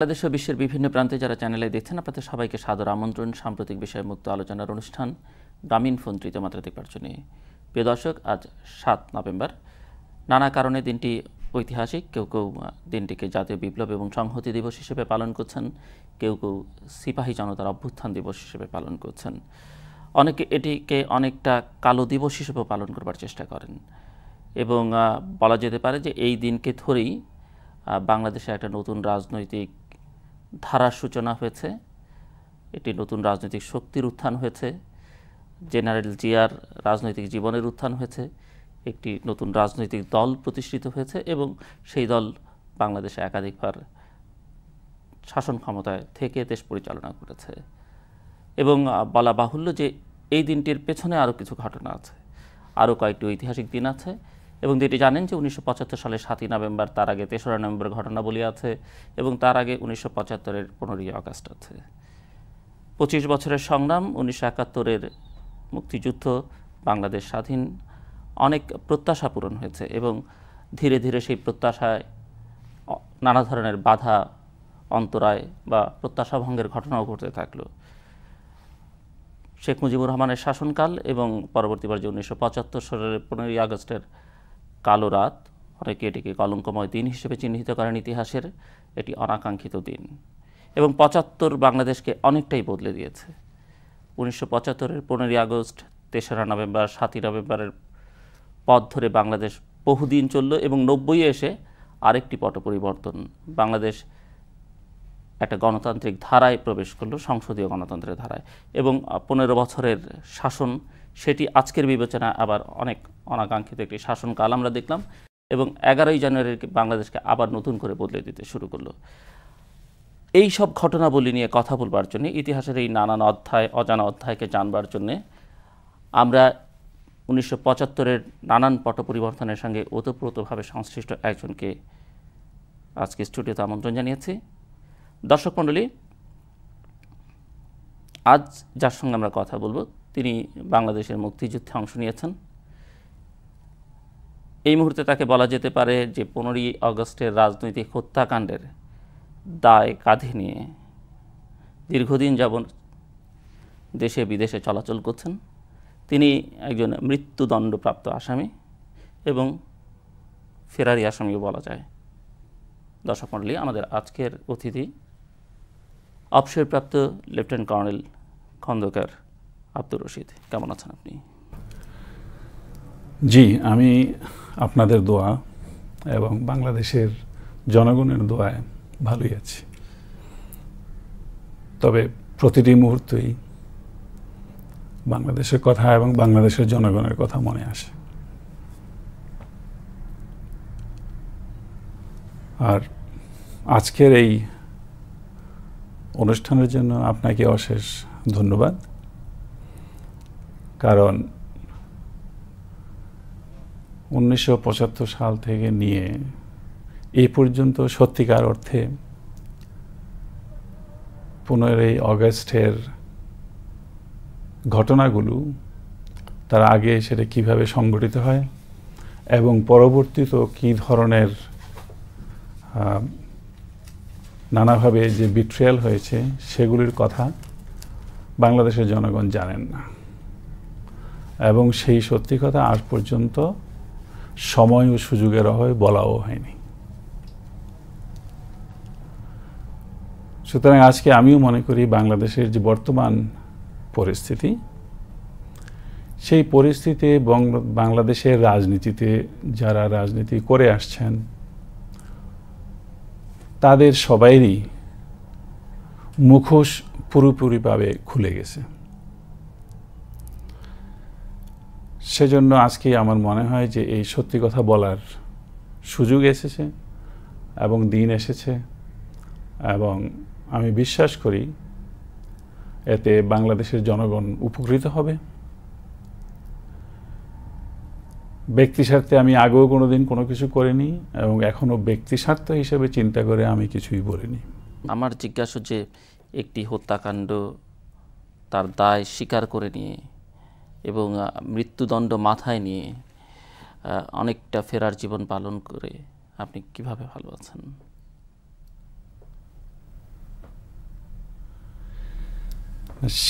বাংলাদেশ ও বিশ্বের বিভিন্ন প্রান্তে যারা চ্যানেলে দেখছেন আপনাদের সবাইকে সাদর আমন্ত্রণ সাম্প্রতিক বিষয় মুক্ত আলোচনার অনুষ্ঠান গ্রামীণ ফোন তৃতীয় মাত্রাধিক নিয়ে। প্রিয় দর্শক, আজ ৭ নভেম্বর। নানা কারণে দিনটি ঐতিহাসিক। কেউ কেউ দিনটিকে জাতীয় বিপ্লব এবং সংহতি দিবস হিসেবে পালন করছেন, কেউ কেউ সিপাহী জনতার অভ্যুত্থান দিবস হিসেবে পালন করছেন, অনেকে এটিকে অনেকটা কালো দিবস হিসেবেও পালন করবার চেষ্টা করেন। এবং বলা যেতে পারে যে এই দিনকে ধরেই বাংলাদেশে একটা নতুন রাজনৈতিক ধারার সূচনা হয়েছে, এটি নতুন রাজনৈতিক শক্তির উত্থান হয়েছে, জেনারেল জিয়ার রাজনৈতিক জীবনের উত্থান হয়েছে, একটি নতুন রাজনৈতিক দল প্রতিষ্ঠিত হয়েছে এবং সেই দল বাংলাদেশে একাধিকবার শাসন ক্ষমতায় থেকে দেশ পরিচালনা করেছে। এবং বলা বাহুল্য যে এই দিনটির পেছনে আরও কিছু ঘটনা আছে, আরও কয়েকটি ঐতিহাসিক দিন আছে। এবং যেটি জানেন যে ১৯৭৫ সালে ৭ই নভেম্বর, তার আগে ৩রা নভেম্বর ঘটনাবলী আছে এবং তার আগে ১৯৭৫-এর ১৫ই আগস্ট আছে। ২৫ বছরের সংগ্রাম, ১৯৭১-এর মুক্তিযুদ্ধ, বাংলাদেশ স্বাধীন, অনেক প্রত্যাশা পূরণ হয়েছে এবং ধীরে ধীরে সেই প্রত্যাশায় নানা ধরনের বাধা, অন্তরায় বা প্রত্যাশা ভঙ্গের ঘটনাও ঘটতে থাকলো। শেখ মুজিবুর রহমানের শাসনকাল এবং পরবর্তীবার যে ১৯৭৫ সালের ১৫ই আগস্টের কালো রাত, অনেকে এটিকে কলঙ্কময় দিন হিসেবে চিহ্নিত করেন ইতিহাসের, এটি অনাকাঙ্ক্ষিত দিন এবং ৭৫ বাংলাদেশকে অনেকটাই বদলে দিয়েছে। ১৯৭৫-এর ১৫ই আগস্ট, ৩রা নভেম্বর, ৭ই নভেম্বরের পথ ধরে বাংলাদেশ বহুদিন চলল এবং ৯০-এ এসে আরেকটি পট পরিবর্তন, বাংলাদেশ একটা গণতান্ত্রিক ধারায় প্রবেশ করলো, সংসদীয় গণতন্ত্রের ধারায়। এবং ১৫ বছরের শাসন, সেটি আজকের বিবেচনা আবার অনেক অনাকাঙ্ক্ষিত একটি শাসনকাল আমরা দেখলাম এবং ১১ই জানুয়ারি বাংলাদেশকে আবার নতুন করে বদলে দিতে শুরু করলো। এই সব ঘটনাবলী নিয়ে কথা বলবার জন্য, ইতিহাসের এই নানান অধ্যায়, অজানা অধ্যায়কে জানবার জন্যে আমরা ১৯৭৫-এর নানান পট পরিবর্তনের সঙ্গে ওতপ্রোতভাবে সংশ্লিষ্ট একজনকে আজকে স্টুডিওতে আমন্ত্রণ জানিয়েছি। দর্শক মণ্ডলী, আজ যার সঙ্গে আমরা কথা বলবো তিনি বাংলাদেশের মুক্তিযুদ্ধে অংশ নিয়েছেন। এই মুহূর্তে তাকে বলা যেতে পারে যে ১৫ই আগস্টের রাজনৈতিক হত্যাকাণ্ডের দায় কাঁধে নিয়ে দীর্ঘদিন যাবৎ দেশে বিদেশে চলাচল করছেন। তিনি একজন মৃত্যুদণ্ডপ্রাপ্ত আসামি এবং ফেরারি আসামিও বলা যায়। দর্শক মণ্ডলী, আমাদের আজকের অতিথি অবসরপ্রাপ্ত লেফটেন্যান্ট কর্নেল খন্দকার আব্দুর রশিদ। কেমন আছেন আপনি? জি, আমি আপনাদের দোয়া এবং বাংলাদেশের জনগণের দোয়ায় ভালোই আছি। তবে প্রতিটি মুহূর্তেই বাংলাদেশের কথা এবং বাংলাদেশের জনগণের কথা মনে আসে। আর আজকের এই অনুষ্ঠানের জন্য আপনাকে অশেষ ধন্যবাদ, কারণ ১৯৭৫ সাল থেকে নিয়ে এই পর্যন্ত সত্যিকার অর্থে ১৫ই আগস্টের ঘটনাগুলো, তার আগে সেটা কিভাবে সংগঠিত হয় এবং পরবর্তীতে কী ধরনের নানাভাবে যে বিট্রিয়াল হয়েছে সেগুলির কথা বাংলাদেশের জনগণ জানেন না এবং সেই সত্যি কথা আজ পর্যন্ত সময় ও সুযোগের অভাবে বলাও হয়নি। সুতরাং আজকে আমিও মনে করি বাংলাদেশের যে বর্তমান পরিস্থিতি, সেই পরিস্থিতি বাংলাদেশের রাজনীতিতে যারা রাজনীতি করে আসছেন তাদের সবাইরই মুখোশ পুরোপুরিভাবে খুলে গেছে। সেজন্য আজকে আমার মনে হয় যে এই সত্যি কথা বলার সুযোগ এসেছে এবং দিন এসেছে এবং আমি বিশ্বাস করি এতে বাংলাদেশের জনগণ উপকৃত হবে। ব্যক্তি স্বার্থে আমি আগেও কোনোদিন কোনো কিছু করিনি এবং এখনও ব্যক্তি স্বার্থ হিসেবে চিন্তা করে আমি কিছুই বলিনি। আমার জিজ্ঞাসা যে একটি হত্যাকাণ্ড তার দায় স্বীকার করে নিয়ে এবং মৃত্যুদণ্ড মাথায় নিয়ে অনেকটা ফেরার জীবন পালন করে আপনি কিভাবে ভালো আছেন?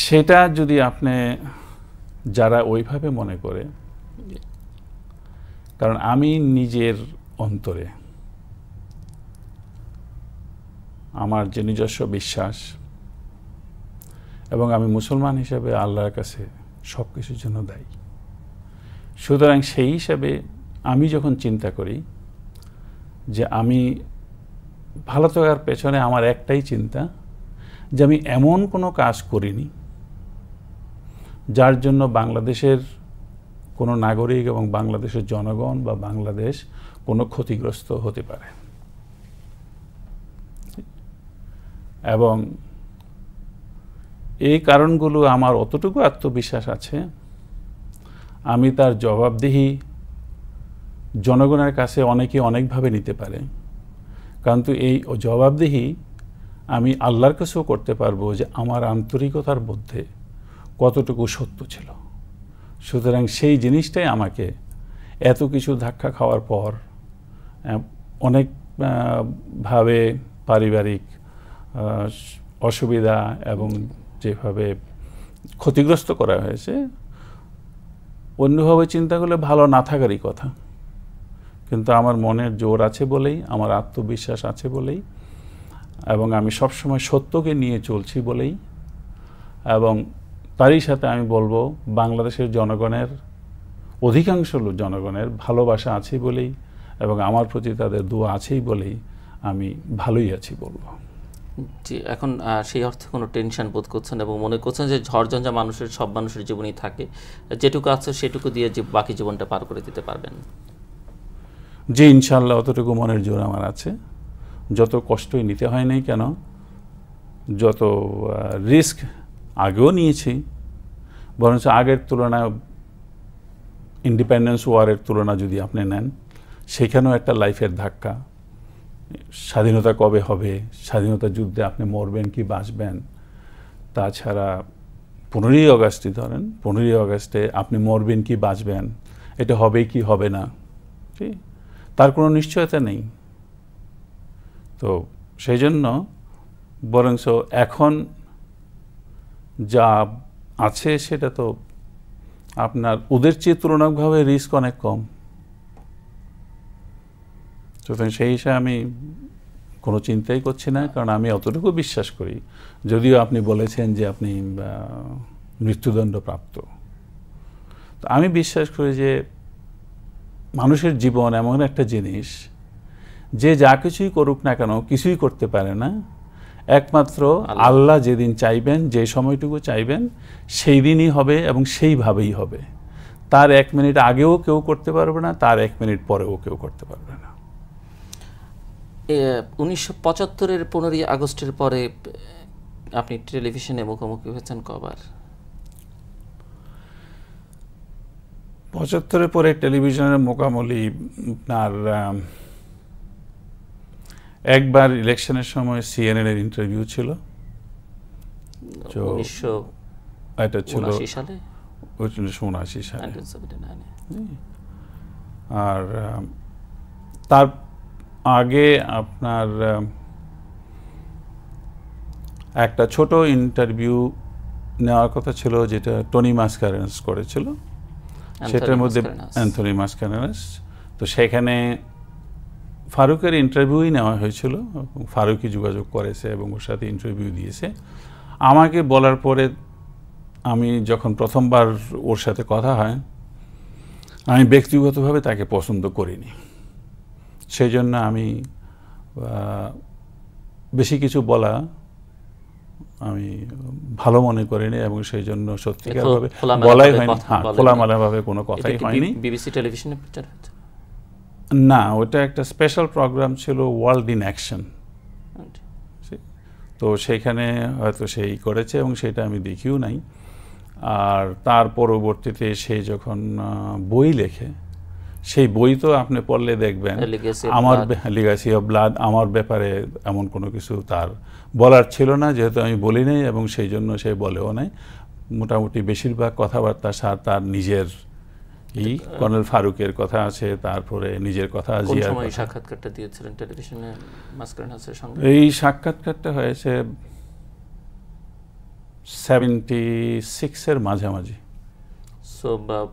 সেটা যদি আপনি যারা ওইভাবে মনে করে, কারণ আমি নিজের অন্তরে আমার যে নিজস্ব বিশ্বাস এবং আমি মুসলমান হিসেবে আল্লাহর কাছে সব কিছুর জন্য দায়ী। সুতরাং সেই হিসাবে আমি যখন চিন্তা করি যে আমি ভালো থাকার পেছনে আমার একটাই চিন্তা যে আমি এমন কোনো কাজ করিনি যার জন্য বাংলাদেশের কোনো নাগরিক এবং বাংলাদেশের জনগণ বা বাংলাদেশ কোনো ক্ষতিগ্রস্ত হতে পারে। এবং এই কারণগুলো আমার অতটুকু আত্মবিশ্বাস আছে, আমি তার জবাবদিহি জনগণের কাছে অনেকে অনেকভাবে নিতে পারে, কিন্তু এই জবাবদিহি আমি আল্লাহর কাছেও করতে পারবো যে আমার আন্তরিকতার মধ্যে কতটুকু সত্য ছিল। সুতরাং সেই জিনিসটাই আমাকে এত কিছু ধাক্কা খাওয়ার পর অনেকভাবে পারিবারিক অসুবিধা এবং যেভাবে ক্ষতিগ্রস্ত করা হয়েছে, অন্যভাবে চিন্তা করলে ভালো না থাকারই কথা, কিন্তু আমার মনের জোর আছে বলেই, আমার আত্মবিশ্বাস আছে বলেই, এবং আমি সবসময় সত্যকে নিয়ে চলছি বলেই, এবং তারই সাথে আমি বলবো বাংলাদেশের জনগণের অধিকাংশ জনগণের ভালোবাসা আছে বলেই এবং আমার প্রতি তাদের দোয়া আছেই বলেই আমি ভালোই আছি বলবো। জি, এখন সেই অর্থে কোনো টেনশন বোধ করছেন এবং মনে করছেন যে ঝড়ঝঞ্ঝা মানুষের সব মানুষের জীবনেই থাকে, যেটুকু আছে সেটুকু দিয়ে যে বাকি জীবনটা পার করে দিতে পারবেন? জি, ইনশাআল্লাহ অতটুকু মনের জোর আমার আছে। যত কষ্টই নিতে হয় নাই কেন, যত রিস্ক আগেও নিয়েছি, বরঞ্চ আগের তুলনায় ইন্ডিপেন্ডেন্স ওয়ারের তুলনা যদি আপনি নেন, সেখানেও একটা লাইফের ধাক্কা। স্বাধীনতা কবে হবে, স্বাধীনতা যুদ্ধে আপনি মরবেন কি বাঁচবেন, তাছাড়া 15ই আগস্টই ধরেন, 15ই আগস্টে আপনি মরবেন কি বাঁচবেন, এটা হবে কি হবে না, ঠিক, তার কোনো নিশ্চয়তা নেই। তো সেই জন্য বরঞ্চ এখন যা আছে সেটা তো আপনার ওদের চেয়ে তুলনামূলকভাবে রিস্ক অনেক কম। সুতরাং সেই হিসাবে আমি কোনো চিন্তাই করছি না, কারণ আমি অতটুকু বিশ্বাস করি, যদিও আপনি বলেছেন যে আপনি মৃত্যুদণ্ড প্রাপ্ত, তো আমি বিশ্বাস করি যে মানুষের জীবন এমন একটা জিনিস যে যা কিছুই করুক না কেন কিছুই করতে পারে না, একমাত্র আল্লাহ যেদিন চাইবেন, যে সময়টুকু চাইবেন সেই দিনই হবে এবং সেইভাবেই হবে। তার 1 মিনিট আগেও কেউ করতে পারবে না, তার 1 মিনিট পরেও কেউ করতে পারবে না। 1975-এর 15ই আগস্টের পরে আপনি টেলিভিশনে মুখোমুখি হয়েছেন কবার? 75-এর পরে টেলিভিশনের মুখোমুখি আপনার একবার ইলেকশনের সময় CNN এর ইন্টারভিউ ছিল, 1979 সালে, 1979 সালে। 1979 আর তার আগে আপনার একটা ছোট ইন্টারভিউ নেওয়ার কথা ছিল, যেটা টনি মাসকারেনাস করেছিল, সেটার মধ্যে অ্যান্থনি মাসকারেনাস। তো সেখানে ফারুকের ইন্টারভিউই নেওয়া হয়েছিল, ফারুকই যোগাযোগ করেছে এবং ওর সাথে ইন্টারভিউ দিয়েছে। আমাকে বলার পরে আমি যখন প্রথমবার ওর সাথে কথা হয়, আমি ব্যক্তিগতভাবে তাকে পছন্দ করিনি, সেই জন্য আমি বেশি কিছু বলা আমি ভালো মনে করিনি এবং সেই জন্য সত্যিকারভাবে বলাই হয়নি। হ্যাঁ, খোলামেলাভাবে কোনো কথাই হয়নি। বিবিসি টেলিভিশনে প্রচার হচ্ছে না, ওটা একটা স্পেশাল প্রোগ্রাম ছিল, ওয়ার্ল্ড ইন অ্যাকশন। তো সেইখানে হয়তো সেই করেছে এবং সেটা আমি দেখিও নাই। আর তার পরবর্তীতে সে যখন বই লেখে, সেই বই তো আপনি পড়লে দেখবেন আমার লিগ্যাসি অফ ব্লাড, আমার ব্যাপারে এমন কোনো কিছু তার বলার ছিল না, যেহেতু আমি বলি নাই এবং সেই জন্য সে বলেও নাই। মোটামুটি বেশিরভাগ কথাবার্তা তার নিজের কর্নেল ফারুকের কথা আছে, তারপরে নিজের কথা। সাক্ষাৎকারটা দিয়েছিলেন টেলিভিশনে মাসকারেনাসের সঙ্গে? এই সাক্ষাৎকারটা হয়েছে 76-এর মাঝামাঝি। সো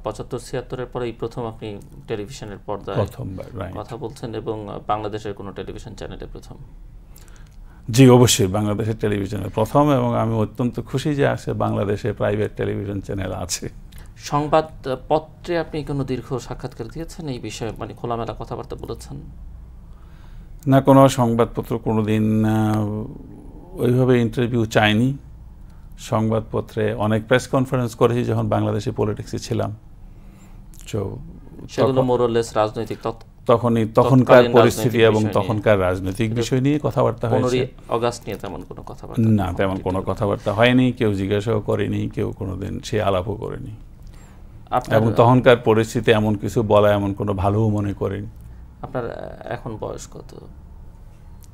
75-76-এর পরে এই প্রথম আপনি টেলিভিশনের পর্দায় প্রথমবার কথা বলছেন, এবং বাংলাদেশের কোনো টেলিভিশন চ্যানেলে প্রথম? জি, অবশ্যই বাংলাদেশের টেলিভিশনে প্রথম, এবং আমি অত্যন্ত খুশি যে আছে বাংলাদেশে প্রাইভেট টেলিভিশন চ্যানেল আছে। সংবাদপত্রে আপনি কোনো দীর্ঘ সাক্ষাৎকার দিয়েছেন এই বিষয়ে, মানে খোলামেলা কথাবার্তা বলেছেন? না, কোনো সংবাদপত্র কোনোদিন ওইভাবে ইন্টারভিউ চাইনি। সংবাদপত্রে অনেক প্রেস কনফারেন্স করেছি যখন বাংলাদেশে পলিটিক্সে ছিলাম, সেগুলো মোরলেস রাজনৈতিক, তখনকার পরিস্থিতি এবং তখনকার রাজনৈতিক বিষয় নিয়ে কথাবার্তা হয়েছে। 15 আগস্ট নিয়ে তেমন কোনো কথাবার্তা না, তেমন কোনো কথাবার্তা হয়নি, কেউ জিজ্ঞাসাও করেনি, কেউ কোনোদিন সে আলাপও করেনি, এবং তখনকার পরিস্থিতি এমন কিছু বলা এমন কোনো ভালোও মনে করেনি। আপনার এখন বয়স কত,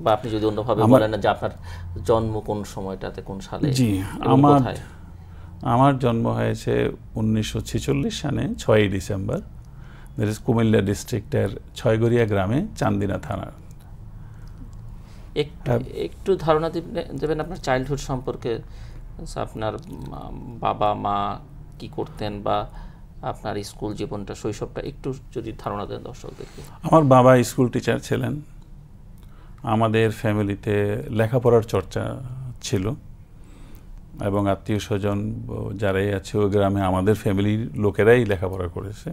বা আপনি যদি অন্যভাবে বলেন না যে আপনার জন্ম কোন সময়টাতে, কোন সালে? জি, আমার জন্ম হয়েছে 1946 সালে 6ই ডিসেম্বর, কুমিল্লা ডিস্ট্রিক্টের ছয়গড়িয়া গ্রামে, চান্দিনা থানা। একটু ধারণা দেবেন আপনার চাইল্ডহুড সম্পর্কে? আপনার বাবা মা কি করতেন, বা আপনার স্কুল জীবনটা, শৈশবটা একটু যদি ধারণা দেন দর্শকদেরকে। আমার বাবা স্কুল টিচার ছিলেন। আমাদের ফ্যামিলিতে লেখাপড়ার চর্চা ছিল, এবং আত্মীয় স্বজন যারাই আছে ওই গ্রামে আমাদের ফ্যামিলির লোকেরাই লেখাপড়া করেছে,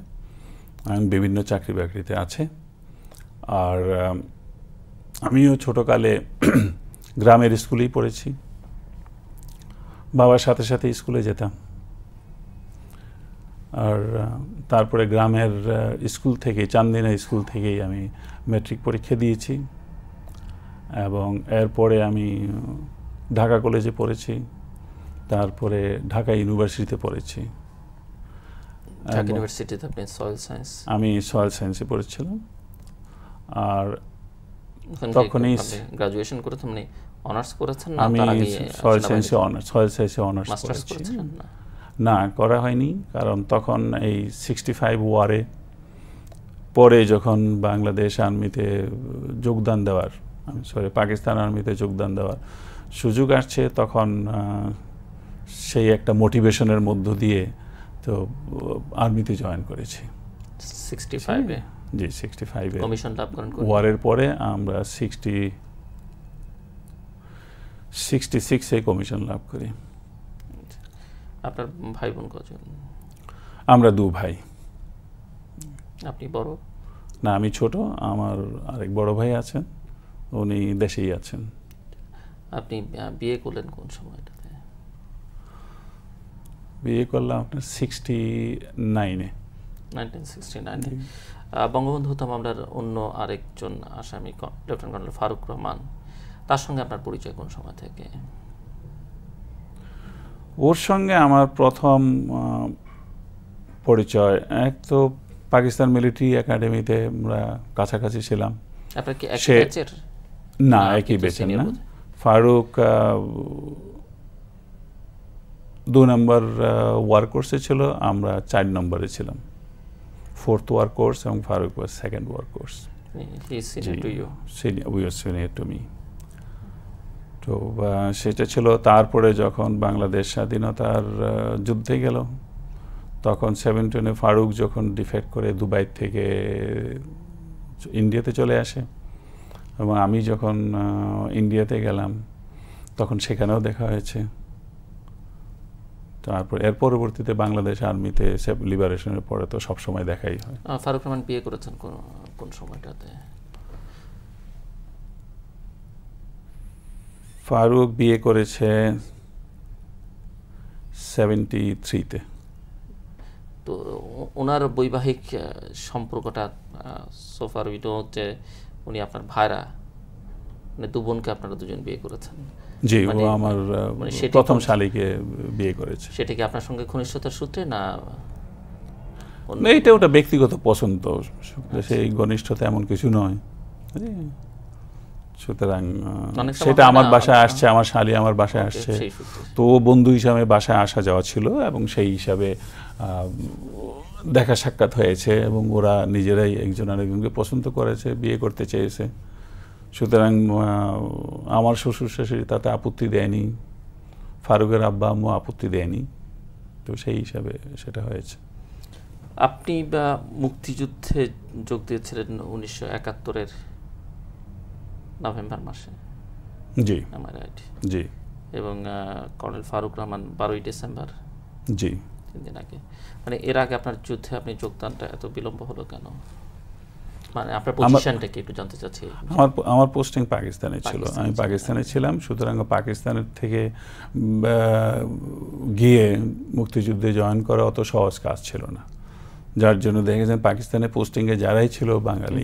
বিভিন্ন চাকরি বাকরিতে আছে। আর আমিও ছোটকালে গ্রামের স্কুলেই পড়েছি, বাবার সাথে সাথে স্কুলে যেতাম। আর তারপরে গ্রামের স্কুল থেকে, চান্দিনা স্কুল থেকেই আমি ম্যাট্রিক পরীক্ষা দিয়েছি, এবং এরপরে আমি ঢাকা কলেজে পড়েছি, তারপরে ঢাকা ইউনিভার্সিটিতে পড়েছি। ঢাকা ইউনিভার্সিটিতে আপনি সয়েল সায়েন্স? আমি সয়েল সায়েন্সে পড়েছিলাম। আর তখনই গ্রাজুয়েশন করেছেন, মানে অনার্স করেছেন? না, আমি সয়েল সায়েন্সে অনার্স করেছি। না, করা হয়নি, কারণ তখন এই 65 ওয়ারে পরে যখন বাংলাদেশ আর্মিতে যোগদান দেওয়ার, পাকিস্তান আর্মিতে যোগদান দেওয়ার সুযোগ আসছে, তখন সেই একটা মোটিভেশনের মধ্য দিয়ে তো আর্মিতে জয়েন করেছি 65-এ। জি, 65-এ কমিশন লাভ করেন। ওয়ারের পরে আমরা 66-এ কমিশন লাভ করি। আপনার ভাই বোন কজন? আমরা 2 ভাই। আপনি বড়? না, আমি ছোট। আমার আরেক বড় ভাই আছেন, উনি দেশেই আছেন। আপনি বিয়ে করলেন কোন সময়টাতে? বিয়ে করলাম আপনার 1969-এ। 1969-এ। বঙ্গবন্ধু হত্যা মামলার অন্য আরেকজন আসামি লেফটেন্যান্ট কর্নেল ফারুক রহমান, তার সঙ্গে আপনার পরিচয় কোন সময় থেকে? ওর সঙ্গে আমার প্রথম পরিচয়, এক তো পাকিস্তান মিলিটারি একাডেমিতে আমরা কাছাকাছি ছিলাম। আপনার কি একই ব্যাচের? না, একই ব্যাচের না। ফারুক 2 নম্বর ওয়ার কোর্সে ছিল, আমরা 4 নম্বরে ছিলাম। 4th ওয়ার কোর্স, এবং Faruk was 2nd war course. Senior to me. তো সেটা ছিল। তারপরে যখন বাংলাদেশ স্বাধীনতার যুদ্ধে গেল, তখন 71-এ ফারুক যখন ডিফেক্ট করে দুবাই থেকে ইন্ডিয়াতে চলে আসে, এবং আমি যখন ইন্ডিয়াতে গেলাম তখন সেখানেও দেখা হয়েছে। তারপর এর পরবর্তীতে বাংলাদেশ আর্মিতে লিবারেশনের পরে তো সবসময় দেখাই হয়। ফারুক রহমান বিয়ে করেছেন কোন সময়টাতে? ফারুক বিয়ে করেছে 73-তে। তো ওনার বৈবাহিক সম্পর্কটা, সোফার উইডো, যে উনি আপনার ভাইরা, মানে 2 বোনকে আপনারা 2জন বিয়ে করেছেন? জি, ও আমার প্রথম শালীকে বিয়ে করেছে। সেটা কি আপনার সঙ্গে ঘনিষ্ঠতার সূত্রে, না এইটা ওটা ব্যক্তিগত পছন্দ, সেই ঘনিষ্ঠতা এমন কিছু নয়। সুতরাং সেটা আমার বাসায় আসছে, আমার শালী আমার বাসায় আসছে, তো বন্ধু হিসাবে বাসায় আসা যাওয়া ছিল, এবং সেই হিসাবে দেখা সাক্ষাৎ হয়েছে, এবং ওরা নিজেরাই একজন আরেকজনকে পছন্দ করেছে, বিয়ে করতে চেয়েছে। সুতরাং আমার শ্বশুর শাশুড়ি তাতে আপত্তি দেয়নি, ফারুকের আব্বা আম্মু আপত্তি দেয়নি, তো সেই হিসাবে সেটা হয়েছে। আপনি মুক্তিযুদ্ধে যোগ দিয়েছিলেন 1971-এর নভেম্বর মাসে, জি আমার রাইট? জি। এবং কর্নেল ফারুক রহমান 12ই ডিসেম্বর, জি। 3 দিন আগে। মানে এর আগে আপনার যুদ্ধে আপনি যোগদানটা এত বিলম্ব হলো কেন? মানে আপনার পজিশনটা কি একটু জানতে চাচ্ছি। আমার পোস্টিং পাকিস্তানে ছিল, আমি পাকিস্তানে ছিলাম, সুতরাং পাকিস্তানের থেকে গিয়ে মুক্তিযুদ্ধে জয়েন করা অত সহজ কাজ ছিল না, যার জন্য দেখেছেন পাকিস্তানে পোস্টিংয়ে যারাই ছিল বাঙালি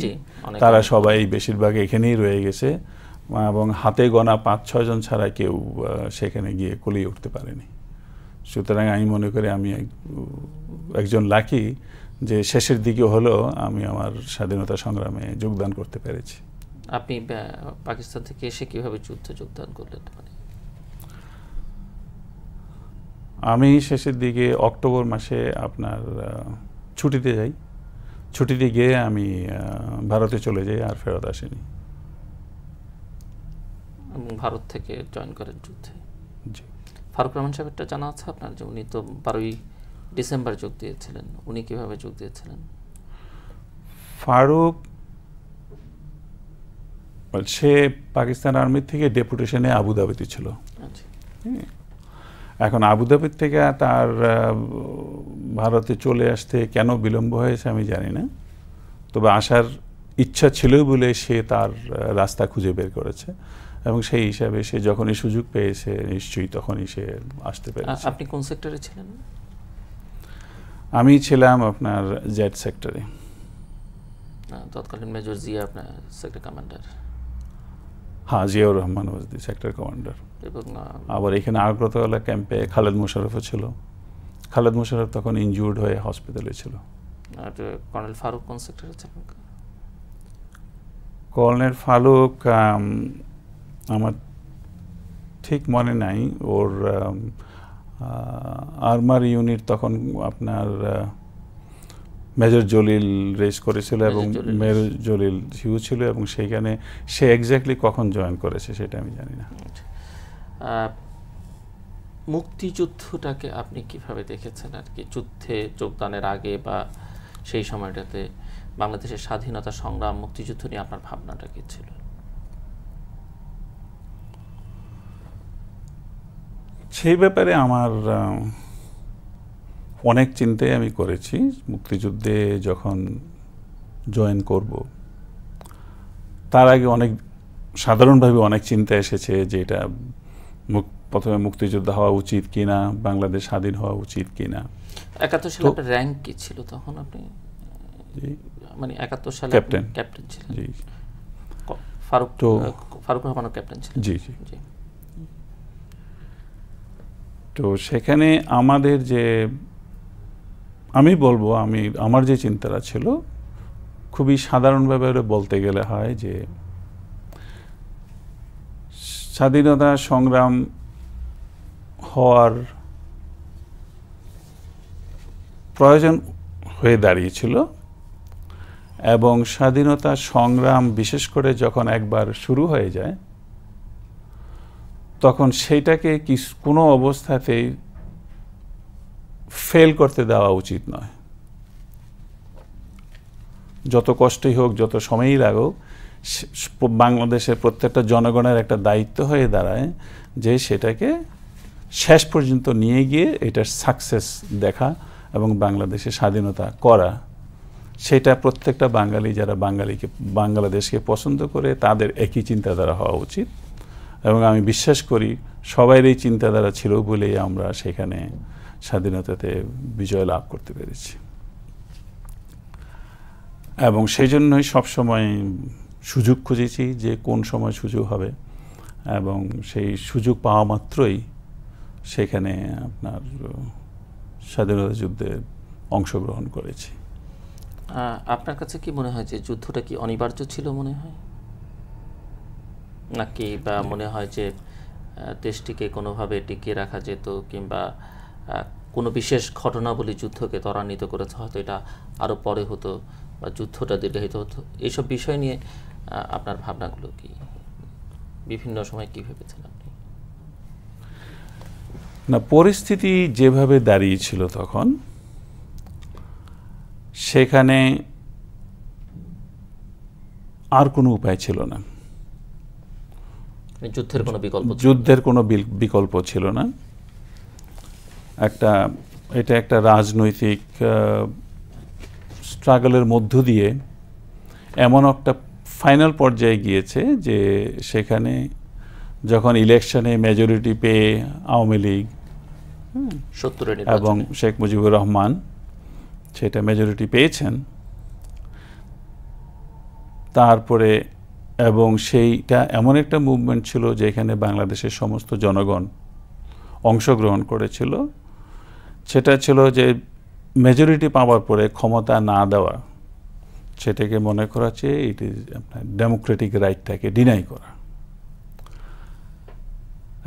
তারা সবাই বেশিরভাগ এখানেই রয়ে গেছে, এবং হাতে গোনা 5-6 জন ছাড়া কেউ সেখানে গিয়ে কুলিয়ে উঠতে পারেনি। সুতরাং আমি মনে করি আমি একজন লাকি যে শেষের দিকে হলেও আমি আমার স্বাধীনতা সংগ্রামে যোগদান করতে পেরেছি। আপনি পাকিস্তান থেকে এসে কিভাবে যুদ্ধে যোগদান করলেন? আমি শেষের দিকে অক্টোবর মাসে আপনার ছুটিতে যাই, ছুটিতে গিয়ে আমি ভারতে চলে যাই, আর ফেরত আসিনি। ভারত থেকে জয়েন করেন যুদ্ধে? জি। ফারুক রহমান সাহেবটা জানা আছে আপনার, যে উনি তো 12ই ডিসেম্বর যোগ দিয়েছিলেন, উনি কিভাবে যোগ দিয়েছিলেন? ফারুক সে পাকিস্তান আর্মি থেকে ডেপুটেশনে আবুধাবিতে ছিল। এখন আবুধাবির থেকে তার ভারতে চলে আসতে কেন বিলম্ব হয়েছে আমি জানি না, তবে আসার ইচ্ছা ছিল বলে সে তার রাস্তা খুঁজে বের করেছে, এবং সেই হিসাবে সে যখনই সুযোগ পেয়েছে নিশ্চয়ই তখনই সে আসতে পেরেছে। আপনি কোন সেক্টরে ছিলেন? আমি ছিলাম আপনার জেড সেক্টরে। তৎকালীন মেজর জিয়া আপনার সেক্টর কমান্ডার? হ্যাঁ, জিয়াউর রহমান ওয়াজ দি সেক্টর কমান্ডার। এবং আবার এখানে আগ্রতলা ক্যাম্পে খালেদ মোশাররফও ছিল। খালেদ মোশাররফ তখন ইনজুর্ড হয়ে হসপিটালে ছিল। আর কর্নেল ফারুক কোন সেক্টরে ছিলেন? কর্নেল ফারুক আমার ঠিক মনে নাই, ওর আর্মার ইউনিট তখন আপনার মেজর জলিল রেস করেছিল, এবং মেজর জলিল হিউ ছিল, এবং সেইখানে সে এক্স্যাক্টলি কখন জয়েন করেছে সেটা আমি জানি না। মুক্তিযুদ্ধটাকে আপনি কিভাবে দেখেছেন আর কি, যুদ্ধে যোগদানের আগে বা সেই সময়টাতে বাংলাদেশের স্বাধীনতা সংগ্রাম, মুক্তিযুদ্ধ নিয়ে আপনার ভাবনাটা কি ছিল? সেই ব্যাপারে আমার অনেক চিন্তাই আমি করেছি। মুক্তিযুদ্ধে যখন জয়েন করব তার আগে অনেক সাধারণভাবে অনেক চিন্তা এসেছে যে এটা প্রথমে মুক্তিযোদ্ধা হওয়া উচিত কিনা, বাংলাদেশ স্বাধীন হওয়া উচিত কিনা। 71 সালে আপনার র্যাঙ্ক কি ছিল তখন? আপনি মানে 71 সালে ক্যাপ্টেন ছিলেন? জি। ফারুক রহমানও ক্যাপ্টেন ছিলেন? জি জি জি। তো সেখানে আমাদের যে আমি বলবো আমার যে চিন্তাটা ছিল খুবই সাধারণভাবে বলতে গেলে হয় যে স্বাধীনতা সংগ্রাম হওয়ার প্রয়োজন হয়ে দাঁড়িয়েছিল, এবং স্বাধীনতা সংগ্রাম বিশেষ করে যখন একবার শুরু হয়ে যায় তখন সেইটাকে কোনো অবস্থাতেই ফেল করতে দেওয়া উচিত নয়। যত কষ্টই হোক, যত সময়ই লাগুক, বাংলাদেশের প্রত্যেকটা জনগণের একটা দায়িত্ব হয়ে দাঁড়ায় যে সেটাকে শেষ পর্যন্ত নিয়ে গিয়ে এটার সাকসেস দেখা এবং বাংলাদেশে স্বাধীনতা করা। সেটা প্রত্যেকটা বাঙালি যারা বাংলাদেশকে পছন্দ করে তাদের একই চিন্তাধারা হওয়া উচিত, এবং আমি বিশ্বাস করি সবাই এই চিন্তাধারা ছিল বলেই আমরা সেখানে স্বাধীনতাতে বিজয় লাভ করতে পেরেছি। এবং সেই জন্যই সবসময় সুযোগ খুঁজেছি যে কোন সময় সুযোগ হবে, এবং সেই সুযোগ পাওয়া মাত্রই সেখানে আপনার স্বাধীনতা যুদ্ধে অংশগ্রহণ করেছি। আপনার কাছে কি মনে হয় যে যুদ্ধটা কি অনিবার্য ছিল মনে হয়, নাকি বা মনে হয় যে দেশটিকে কোনোভাবে টিকিয়ে রাখা যেত, কিংবা কোনো বিশেষ ঘটনাবলী যুদ্ধকে ত্বরান্বিত করেছে, হয়তো এটা আরও পরে হতো বা যুদ্ধটা দীর্ঘায়িত হতো? এইসব বিষয় নিয়ে আপনার ভাবনাগুলো কি, বিভিন্ন সময় কি ভেবেছেন আপনি? না, পরিস্থিতি যেভাবে দাঁড়িয়েছিল তখন, সেখানে আর কোনো উপায় ছিল না। যুদ্ধের কোনো বিকল্প ছিল না। এটা একটা রাজনৈতিক স্ট্রাগলের মধ্য দিয়ে এমন একটা ফাইনাল পর্যায়ে গিয়েছে যে সেখানে যখন ইলেকশনে মেজরিটি পেয়ে আওয়ামী লীগ এবং শেখ মুজিবুর রহমান সেটা মেজরিটি পেয়েছেন, তারপরে এবং সেইটা এমন একটা মুভমেন্ট ছিল যেখানে বাংলাদেশের সমস্ত জনগণ অংশগ্রহণ করেছিল। সেটা ছিল যে মেজরিটি পাওয়ার পরে ক্ষমতা না দেওয়া, সেটাকে মনে করা হচ্ছে ইট ইজ আপনার ডেমোক্রেটিক রাইটটাকে ডিনাই করা।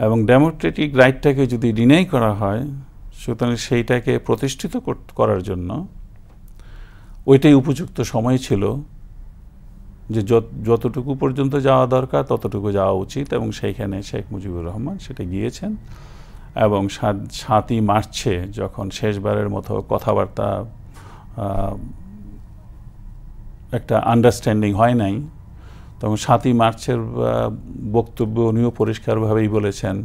এবং ডেমোক্রেটিক রাইটটাকে যদি ডিনাই করা হয়, সুতরাং সেইটাকে প্রতিষ্ঠিত করার জন্য ওইটাই উপযুক্ত সময় ছিল যে যতটুকু পর্যন্ত যাওয়া দরকার ততটুকু যাওয়া উচিত। এবং সেইখানে শেখ মুজিবুর রহমান সেটা গিয়েছেন। এবং 7ই মার্চে যখন শেষবারের মতো কথাবার্তা একটা আন্ডারস্ট্যান্ডিং হয় নাই, তখন 7ই মার্চের বক্তব্য উনিও পরিষ্কারভাবেই বলেছেন,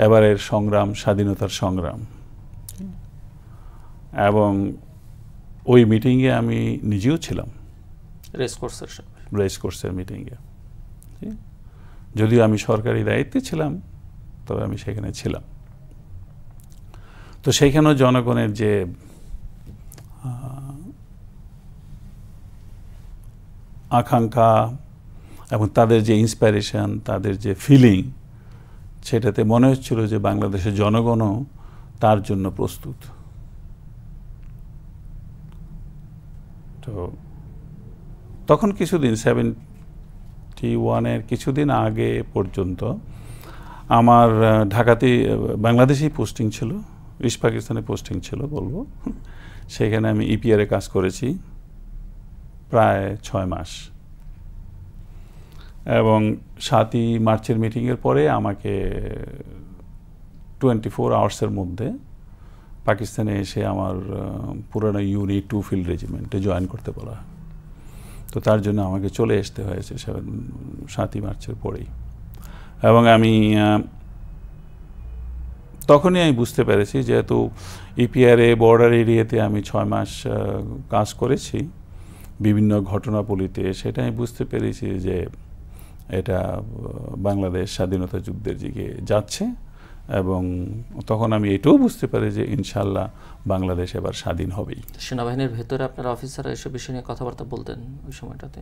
এবারের সংগ্রাম স্বাধীনতার সংগ্রাম। এবং ওই মিটিংয়ে আমি নিজেও ছিলাম, রেসকোর্সের মিটিংয়ে। যদিও আমি সরকারি দায়িত্বে ছিলাম, তবে আমি সেখানে ছিলাম। তো সেইখানেও জনগণের যে আকাঙ্ক্ষা এবং তাদের যে ইন্সপিরেশন, তাদের যে ফিলিং, সেটাতে মনে হচ্ছিল যে বাংলাদেশের জনগণও তার জন্য প্রস্তুত। তো তখন কিছুদিন 71-এর কিছুদিন আগে পর্যন্ত আমার ঢাকাতেই বাংলাদেশেই পোস্টিং ছিল, ইস্ট পাকিস্তানে পোস্টিং ছিল বলবো। সেখানে আমি ইপিআরে কাজ করেছি প্রায় 6 মাস। এবং 7ই মার্চের মিটিংয়ের পরে আমাকে 24 আওয়ার্সের মধ্যে পাকিস্তানে এসে আমার পুরানো ইউনিট 2 ফিল্ড রেজিমেন্টে জয়েন করতে বলা। তো তার জন্য আমাকে চলে আসতে হয়েছে 7ই মার্চের পরেই। এবং আমি তখনই আমি বুঝতে পেরেছি, যেহেতু ইপিআরে বর্ডার এরিয়াতে আমি 6 মাস কাজ করেছি বিভিন্ন ঘটনাবলিতে, সেটা আমি বুঝতে পেরেছি যে এটা বাংলাদেশ স্বাধীনতা যুদ্ধের দিকে যাচ্ছে। এবং তখন আমি এটাও বুঝতে পারি যে ইনশাল্লাহ বাংলাদেশ এবার স্বাধীন হবেই। সেনাবাহিনীর ভেতরে আপনার অফিসাররা এসব বিষয় নিয়ে কথাবার্তা বলতেন ওই সময়টাতে?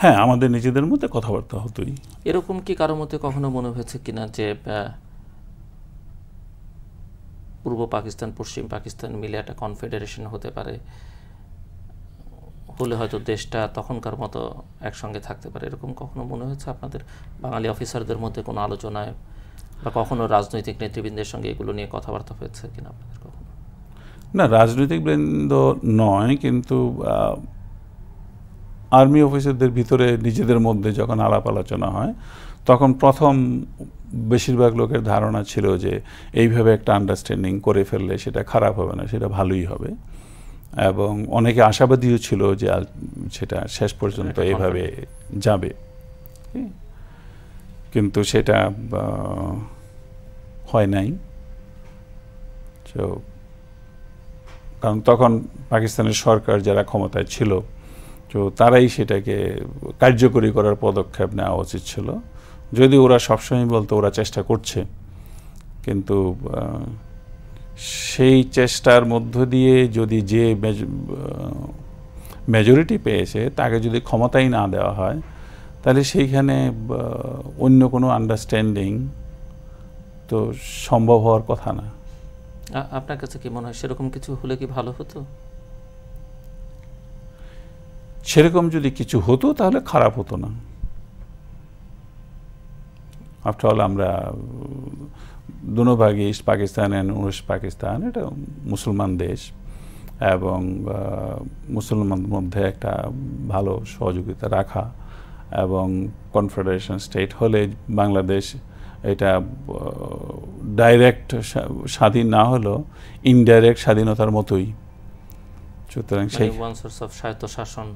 হ্যাঁ, আমাদের নিজেদের মধ্যে কথাবার্তা হতোই। এরকম কি কারোর মধ্যে কখনো মনে হয়েছে কিনা যে পূর্ব পাকিস্তান পশ্চিম পাকিস্তান মিলে একটা কনফেডারেশন হতে পারে, হলে হয়তো দেশটা তখনকার মতো একসঙ্গে থাকতে পারে? এরকম কখনো মনে হয়েছে আপনাদের বাঙালি অফিসারদের মধ্যে কোনো আলোচনায়, বা কখনো রাজনৈতিক নেতৃবৃন্দের সঙ্গে এগুলো নিয়ে কথাবার্তা হয়েছে কিনা আপনাদের কখনো? না, রাজনৈতিক বৃন্দ নয়, কিন্তু আর্মি অফিসারদের ভিতরে নিজেদের মধ্যে যখন আলাপ আলোচনা হয়, তখন প্রথম বেশিরভাগ লোকের ধারণা ছিল যে এইভাবে একটা আন্ডারস্ট্যান্ডিং করে ফেললে সেটা খারাপ হবে না, সেটা ভালোই হবে। এবং অনেকে আশাবাদীও ছিল যে সেটা শেষ পর্যন্ত এইভাবে যাবে। কিন্তু সেটা হয় নাই। তো কারণ তখন পাকিস্তানের সরকার যারা ক্ষমতায় ছিল, তো তারাই সেটাকে কার্যকরী করার পদক্ষেপ নেওয়া উচিত ছিল। যদি ওরা সবসময় বলতো ওরা চেষ্টা করছে, কিন্তু সেই চেষ্টার মধ্য দিয়ে যদি যে মেজরিটি পেয়েছে তাকে যদি ক্ষমতাই না দেওয়া হয়, তাহলে সেইখানে অন্য কোনো আন্ডারস্ট্যান্ডিং তো সম্ভব হওয়ার কথা না। আপনার কাছে কি মনে হয় সেরকম কিছু হলে কি ভালো হতো? সেরকম যদি কিছু হতো তাহলে খারাপ হতো না। আফটার অল আমরা দুনো ভাগে, east Pakistan and West Pakistan, এটা মুসলমান দেশ, এবং মুসলমানদের মধ্যে একটা ভালো সহযোগিতা রাখা, এবং কনফেডারেশন স্টেট হলে বাংলাদেশ এটা ডাইরেক্ট স্বাধীন না হলেও ইনডাইরেক্ট স্বাধীনতার মতোই। সুতরাং সেই ওয়ান সোর্স অফ স্বায়ত্তশাসন।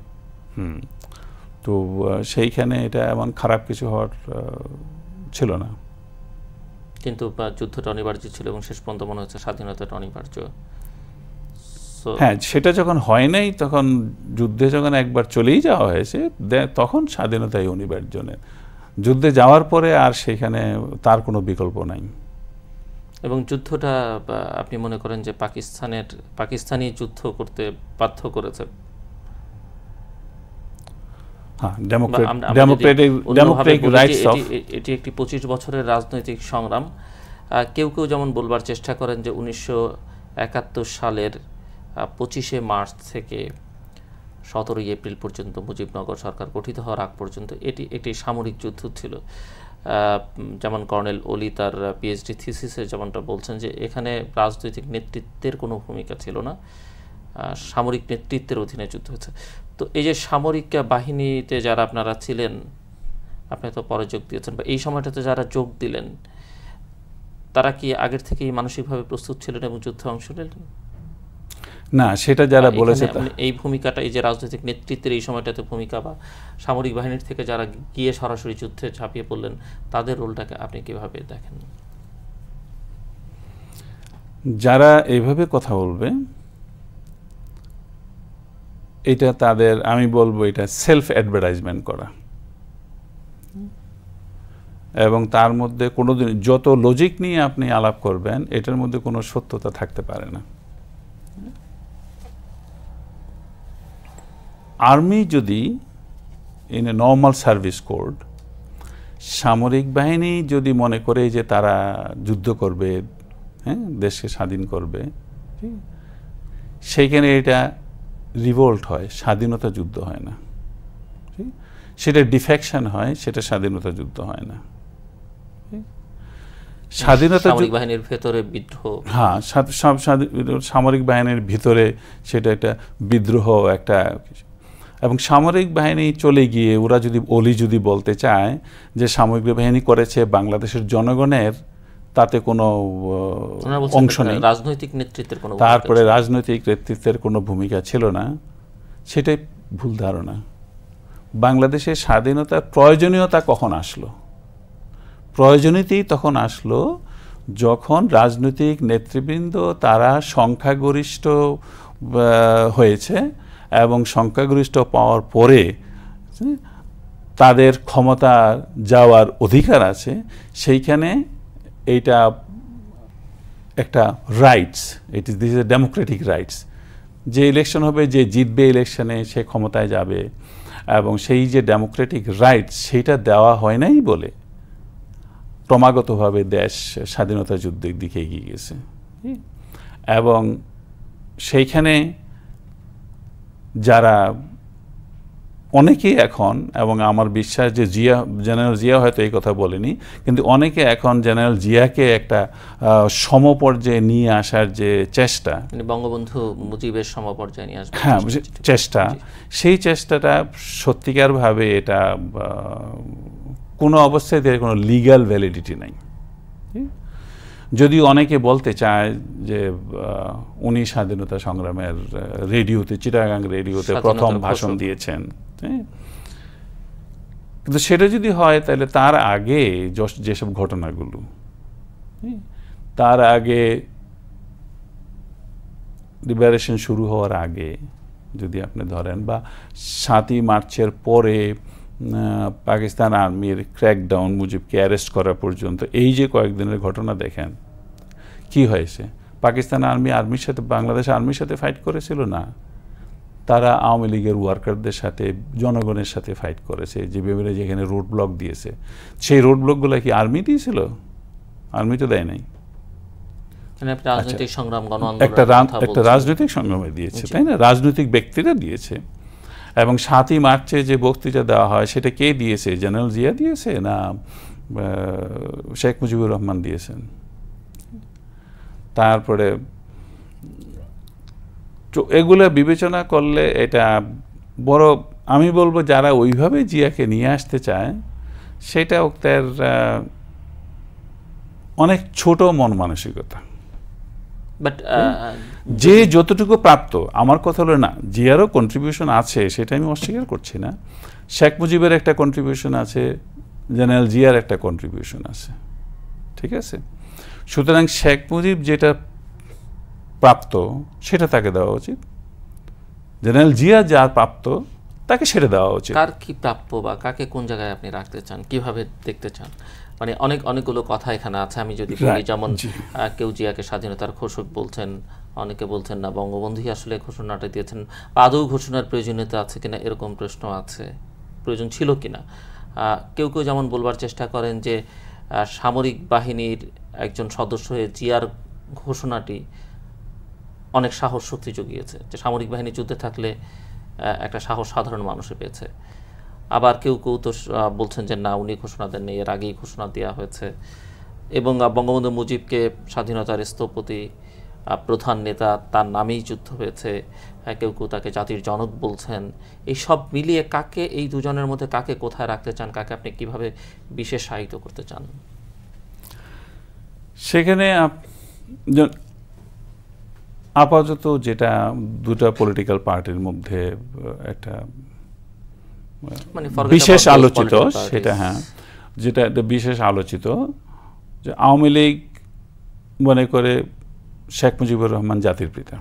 তো সেইখানে এটা এমন খারাপ কিছু হওয়ার ছিল না। কিন্তু যুদ্ধটা অনিবার্য ছিল এবং শেষ পর্যন্ত মনে হচ্ছে স্বাধীনতাটা অনিবার্য। হ্যাঁ, সেটা যখন হয় নাই, তখন যুদ্ধে যখন একবার চলেই যাওয়া হয়েছে, তখন স্বাধীনতাই অনিবার্য। যুদ্ধে যাওয়ার পরে আর সেখানে তার কোনো বিকল্প নাই। এবং যুদ্ধটা আপনি মনে করেন যে পাকিস্তানি যুদ্ধ করতে বাধ্য করেছে? এটি একটি 25 বছরের রাজনৈতিক সংগ্রাম। কেউ কেউ যেমন বলবার চেষ্টা করেন যে 1971 সালের 25শে মার্চ থেকে 17ই এপ্রিল পর্যন্ত, মুজিবনগর সরকার গঠিত হওয়ার আগ পর্যন্ত এটি একটি সামরিক যুদ্ধ ছিল। যেমন কর্নেল ওলি তার পিএইচডি থিসিসে যেমনটা বলছেন যে এখানে রাজনৈতিক নেতৃত্বের কোনো ভূমিকা ছিল না, সামরিক নেতৃত্বের অধীনে যুদ্ধ হয়েছে। তো এই যে সামরিক বাহিনীতে যারা আপনারা ছিলেন, আপনি তো পরে যোগ দিয়েছেন, বা এই সময়টাতে যারা যোগ দিলেন, তারা কি আগের থেকেই মানসিকভাবে প্রস্তুত ছিলেন এবং যুদ্ধে অংশ নিলেন? না, সেটা যারা বলেছে এই ভূমিকাটা, এই যে রাজনৈতিক নেতৃত্বের এই সময়টাতে ভূমিকা, বা সামরিক বাহিনীর থেকে যারা গিয়ে সরাসরি যুদ্ধে ঝাঁপিয়ে পড়লেন, তাদের রোলটাকে আপনি কিভাবে দেখেন? যারা এইভাবে কথা বলবে, এটা তাদের, আমি বলবো এটা সেলফ অ্যাডভার্টাইজমেন্ট করা, এবং তার মধ্যে কোনোদিন যত লজিক নিয়ে আপনি আলাপ করবেন, এটার মধ্যে কোনো সত্যতা থাকতে পারে না। আর্মি যদি in a normal service code, সামরিক বাহিনী যদি মনে করে যে তারা যুদ্ধ করবে, হ্যাঁ, দেশকে স্বাধীন করবে, সেইখানে এটা রিভোল্ট হয়, স্বাধীনতা যুদ্ধ হয় না। সেটা ডিফেকশন হয়, সেটা স্বাধীনতা যুদ্ধ হয় না। স্বাধীনতা বাহিনীর ভেতরে বিদ্রোহ, হ্যাঁ, সামরিক বাহিনীর ভিতরে সেটা একটা বিদ্রোহ, একটা। এবং সামরিক বাহিনী চলে গিয়ে ওরা যদি বলতে চায় যে সামরিক বাহিনী করেছে বাংলাদেশের জনগণের, তাতে কোনো অংশ নেই, রাজনৈতিক নেতৃত্বের কোনো, তারপরে রাজনৈতিক নেতৃত্বের কোনো ভূমিকা ছিল না, সেটাই ভুল ধারণা। বাংলাদেশের স্বাধীনতার প্রয়োজনীয়তা কখন আসলো? প্রয়োজনীয়তাই তখন আসলো যখন রাজনৈতিক নেতৃবৃন্দ তারা সংখ্যাগরিষ্ঠ হয়েছে, এবং সংখ্যাগরিষ্ঠ পাওয়ার পরে তাদের ক্ষমতা যাওয়ার অধিকার আছে। সেইখানে এইটা একটা rights, this is a democratic rights. যে ইলেকশন হবে, যে জিতবে ইলেকশনে, সে ক্ষমতায় যাবে, এবং সেই যে ডেমোক্রেটিক রাইটস, সেইটা দেওয়া হয় নাই বলে ক্রমাগতভাবে দেশ স্বাধীনতা যুদ্ধের দিকে এগিয়ে গেছে। এবং সেইখানে যারা অনেকেই এখন, এবং আমার বিশ্বাস যে জেনারেল জিয়া হয়তো এই কথা বলেনি, কিন্তু অনেকে এখন জেনারেল জিয়াকে একটা সমপর্যায়ে নিয়ে আসার যে চেষ্টা, বঙ্গবন্ধু মুজিবের সমপর্যায়ে নিয়ে আসবে, হ্যাঁ, চেষ্টা, সেই চেষ্টাটা সত্যিকারভাবে এটা কোনো অবস্থায় কোনো লিগ্যাল ভ্যালিডিটি নাই। যদিও অনেকে বলতে চায় যে উনি স্বাধীনতা সংগ্রামের রেডিওতে, চিটাগাং রেডিওতে প্রথম ভাষণ দিয়েছেন, কিন্তু সেটা যদি হয় তাহলে তার আগে যেসব ঘটনাগুলো, তার আগে লিবারেশন শুরু হওয়ার আগে যদি আপনি ধরেন, বা 7ই মার্চের পরে পাকিস্তান আর্মির ক্র্যাকডাউন, মুজিবকে অ্যারেস্ট করা পর্যন্ত, এই যে কয়েকদিনের ঘটনা দেখেন, কি হয়েছে? পাকিস্তান আর্মির সাথে বাংলাদেশ আর্মির সাথে ফাইট করেছিল না, তারা আওয়ামী লীগের ওয়ার্কারদের সাথে, জনগণের সাথে ফাইট করেছে। যেখানে রোড ব্লক দিয়েছে, সেই রোড ব্লকগুলো কি আর্মি দিয়েছিল? আর্মি তো দেয় নাই। একটা রাজনৈতিক সংগ্রামে দিয়েছে, তাই না? রাজনৈতিক ব্যক্তিরা দিয়েছে। এবং 7ই মার্চে যে বক্তৃতা দেওয়া হয়, সেটা কে দিয়েছে? জেনারেল জিয়া দিয়েছে না শেখ মুজিবুর রহমান দিয়েছেন? তারপরে এগুলো বিবেচনা করলে এটা বড়, আমি বলবো যারা ওইভাবে জিয়াকে নিয়ে আসতে চায়, সেটা তার অনেক ছোট মন মানসিকতা। বাট যে যতটুকু প্রাপ্ত, আমার কথা হলো না, জিয়ারও কন্ট্রিবিউশন আছে, সেটা আমি অস্বীকার করছি না। শেখ মুজিবের একটা কন্ট্রিবিউশন আছে, জেনারেল জিয়ার একটা কন্ট্রিবিউশন আছে, ঠিক আছে? সুতরাং শেখ মুজিব যেটা প্রাপ্ত সেটা তাকে দেওয়া উচিত, জেনারেল জিয়া যা প্রাপ্ত তাকে সেটা দেওয়া উচিত। কার কি প্রাপ্য বা কাকে কোন জায়গায় আপনি রাখতে চান, কিভাবে দেখতে চান? মানে অনেকগুলো কথা এখানে আছে। আমি যদি বলি, যেমন কেউ জিয়াকে স্বাধীনতার ঘোষক বলছেন, অনেকে বলছেন না বঙ্গবন্ধুই আসলে ঘোষণাটা দিয়েছেন, আদৌ ঘোষণার প্রয়োজনীয়তা আছে কিনা এরকম প্রশ্ন আছে, প্রয়োজন ছিল কিনা। কেউ কেউ যেমন বলবার চেষ্টা করেন যে সামরিক বাহিনীর একজন সদস্য হয়ে জিয়ার ঘোষণাটি অনেক সাহস শক্তি জুগিয়েছে, যে সামরিক বাহিনী যুদ্ধে থাকলে একটা সাহস সাধারণ মানুষে পেয়েছে। আবার কেউ কেউ তো বলছেন যে না, উনি ঘোষণা দেননি, এর আগেই ঘোষণা দেওয়া হয়েছে, এবং বঙ্গবন্ধু মুজিবকে স্বাধীনতার স্থপতি, প্রধান নেতা, তার নামেই যুদ্ধ হয়েছে। কেউ কেউ তাকে জাতির জনক বলছেন। এই সব মিলিয়ে কাকে, এই দুজনের মধ্যে কাকে কোথায় রাখতে চান, কাকে আপনি কিভাবে বিশেষায়িত করতে চান? সেখানে আপাতত যেটা দুটা পলিটিক্যাল পার্টির মধ্যে একটা বিশেষ আলোচিত, সেটা হ্যাঁ, যেটা বিশেষ আলোচিত, যে আওয়ামী লীগ মনে করে শেখ মুজিবুর রহমান জাতির পিতা,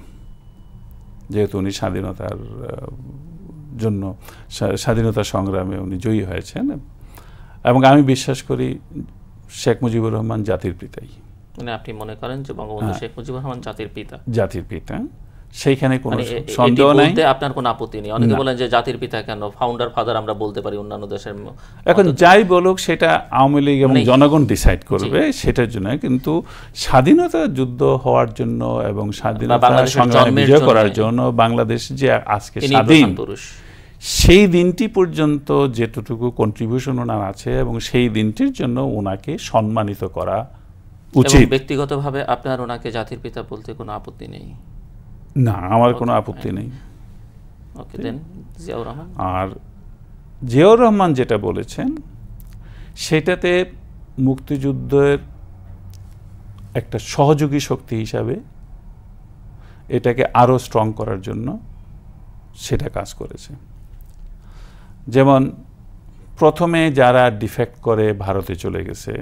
যেহেতু উনি স্বাধীনতার জন্য, স্বাধীনতা সংগ্রামে উনি জয়ী হয়েছেন, এবং আমি বিশ্বাস করি শেখ মুজিবুর রহমান জাতির পিতাই। মানে আপনি মনে করেন যে বঙ্গবন্ধু শেখ মুজিবুর রহমান জাতির পিতা? জাতির পিতা, সেইখানে কোনো সন্দেহ নাই। আপনার কোনো আপত্তি নেই? অনেকে বলেন যে জাতির পিতা কেন, ফাউন্ডার ফাদার আমরা বলতে পারি অন্যান্য দেশের। এখন যাই বলুক, সেটা আওয়ামী লীগ এবং জনগণ ডিসাইড করবে, সেটার জন্য। কিন্তু স্বাধীনতা যুদ্ধ হওয়ার জন্য এবং স্বাধীনতা সংগ্রামে বিজয় করার জন্য বাংলাদেশ যে আজকে স্বাধীন, সেই দিনটি পর্যন্ত যেটুকু কন্ট্রিবিউশন ওনার আছে, এবং সেই দিনটির জন্য ওনাকে সম্মানিত করা উচিত। ব্যক্তিগতভাবে আপনার ওনাকে জাতির পিতা বলতে কোনো আপত্তি নেই? না, আমার কোনো আপত্তি নেই। ওকে, দেন জিয়াউর রহমান। আর জিয়াউর রহমান যেটা বলেছেন, সেটাতে মুক্তিযুদ্ধের একটা সহযোগী শক্তি হিসাবে এটাকে আরো স্ট্রং করার জন্য সেটা কাজ করেছে। যেমন প্রথমে যারা ডিফেক্ট করে ভারতে চলে গেছে,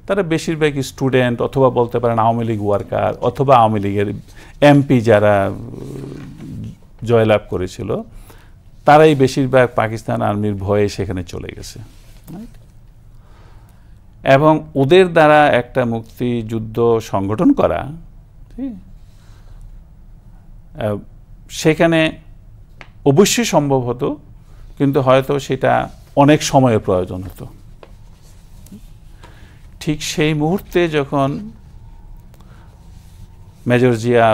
তারা বেশিরভাগই স্টুডেন্ট, অথবা বলতে পারেন আওয়ামী লীগ ওয়ার্কার, অথবা আওয়ামী লীগের এমপি যারা জয়লাভ করেছিল, তারাই বেশিরভাগ পাকিস্তান আর্মির ভয়ে সেখানে চলে গেছে। এবং ওদের দ্বারা একটা মুক্তিযুদ্ধ সংগঠন করা, সেখানে অবশ্যই সম্ভব হতো, কিন্তু হয়তো সেটা অনেক সময়ের প্রয়োজন হতো। ঠিক সেই মুহূর্তে যখন মেজর জিয়া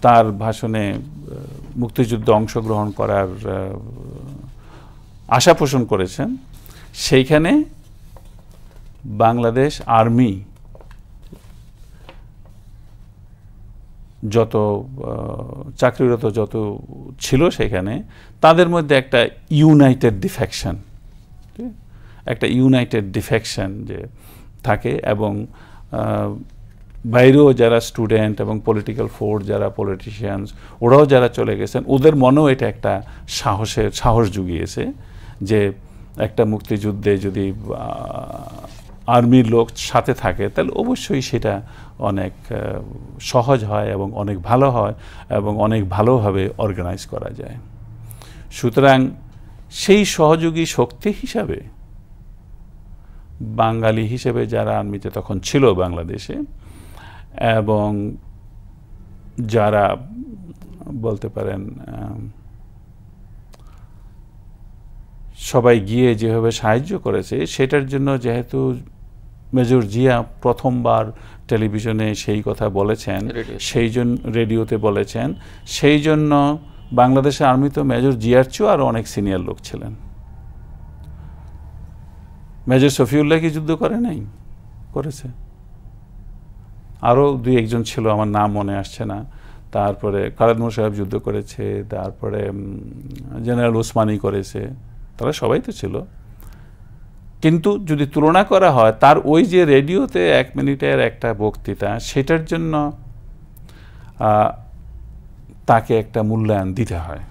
তার ভাষণে মুক্তিযুদ্ধে অংশগ্রহণ করার আশা পোষণ করেছেন, সেইখানে বাংলাদেশ আর্মি যত চাকরিরত যত ছিল সেখানে, তাদের মধ্যে একটা ইউনাইটেড ডিফেকশন যে থাকে, এবং বাইরেও যারা স্টুডেন্ট এবং পলিটিক্যাল ফোর্স, যারা পলিটিশিয়ানস, ওরাও যারা চলে গেছেন, ওদের মনেও এটা একটা সাহস জুগিয়েছে যে একটা মুক্তিযুদ্ধে যদি আর্মির লোক সাথে থাকে, তাহলে অবশ্যই সেটা অনেক সহজ হয় এবং অনেক ভালো হয় এবং অনেক ভালোভাবে অর্গানাইজ করা যায়। সুতরাং সেই সহযোগী শক্তি হিসাবে বাঙালি হিসেবে যারা আর্মিতে তখন ছিল বাংলাদেশে, এবং যারা বলতে পারেন সবাই গিয়ে যেভাবে সাহায্য করেছে, সেটার জন্য যেহেতু মেজর জিয়া প্রথমবার টেলিভিশনে সেই কথা বলেছেন, সেই জন্য রেডিওতে বলেছেন, সেই জন্য বাংলাদেশের আর্মি তো মেজর জিয়ার চেয়েও আরও অনেক সিনিয়র লোক ছিলেন। মেজর শফিউল্লাহ কি যুদ্ধ করে নাই? করেছে। আরও দুই একজন ছিল, আমার নাম মনে আসছে না। তারপরে খালেদ মোশাররফ যুদ্ধ করেছে, তারপরে জেনারেল ওসমানী করেছে, তারা সবাই তো ছিল। কিন্তু যদি তুলনা করা হয় তার ওই যে রেডিওতে 1 মিনিটের একটা বক্তৃতা, সেটার জন্য তাকে একটা মূল্যায়ন দিতে হয়।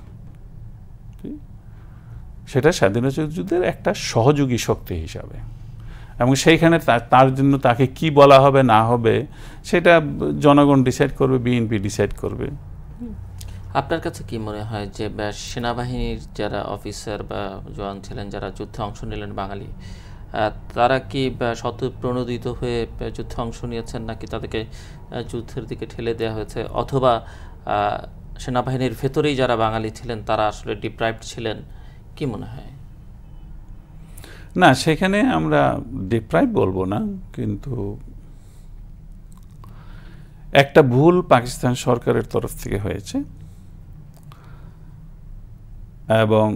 সেটা স্বাধীনতা যুদ্ধের একটা সহযোগী শক্তি হিসাবে, এবং সেইখানে তার জন্য তাকে কি বলা হবে না হবে সেটা জনগণ ডিসাইড করবে, বিএনপি ডিসাইড করবে। আপনার কাছে কি মনে হয় যে সেনাবাহিনীর যারা অফিসার বা জওয়ান ছিলেন, যারা যুদ্ধে অংশ নিলেন বাঙালি, তারা কি স্বতঃপ্রণোদিত হয়ে যুদ্ধে অংশ নিয়েছেন, নাকি তাদেরকে যুদ্ধের দিকে ঠেলে দেওয়া হয়েছে, অথবা সেনাবাহিনীর ভেতরেই যারা বাঙালি ছিলেন তারা আসলে ডিপ্রাইভড ছিলেন? কি মনে হয়? না, সেখানে আমরা ডিপ্রাইভ বলবো না, কিন্তু একটা ভুল পাকিস্তান সরকারের তরফ থেকে হয়েছে, এবং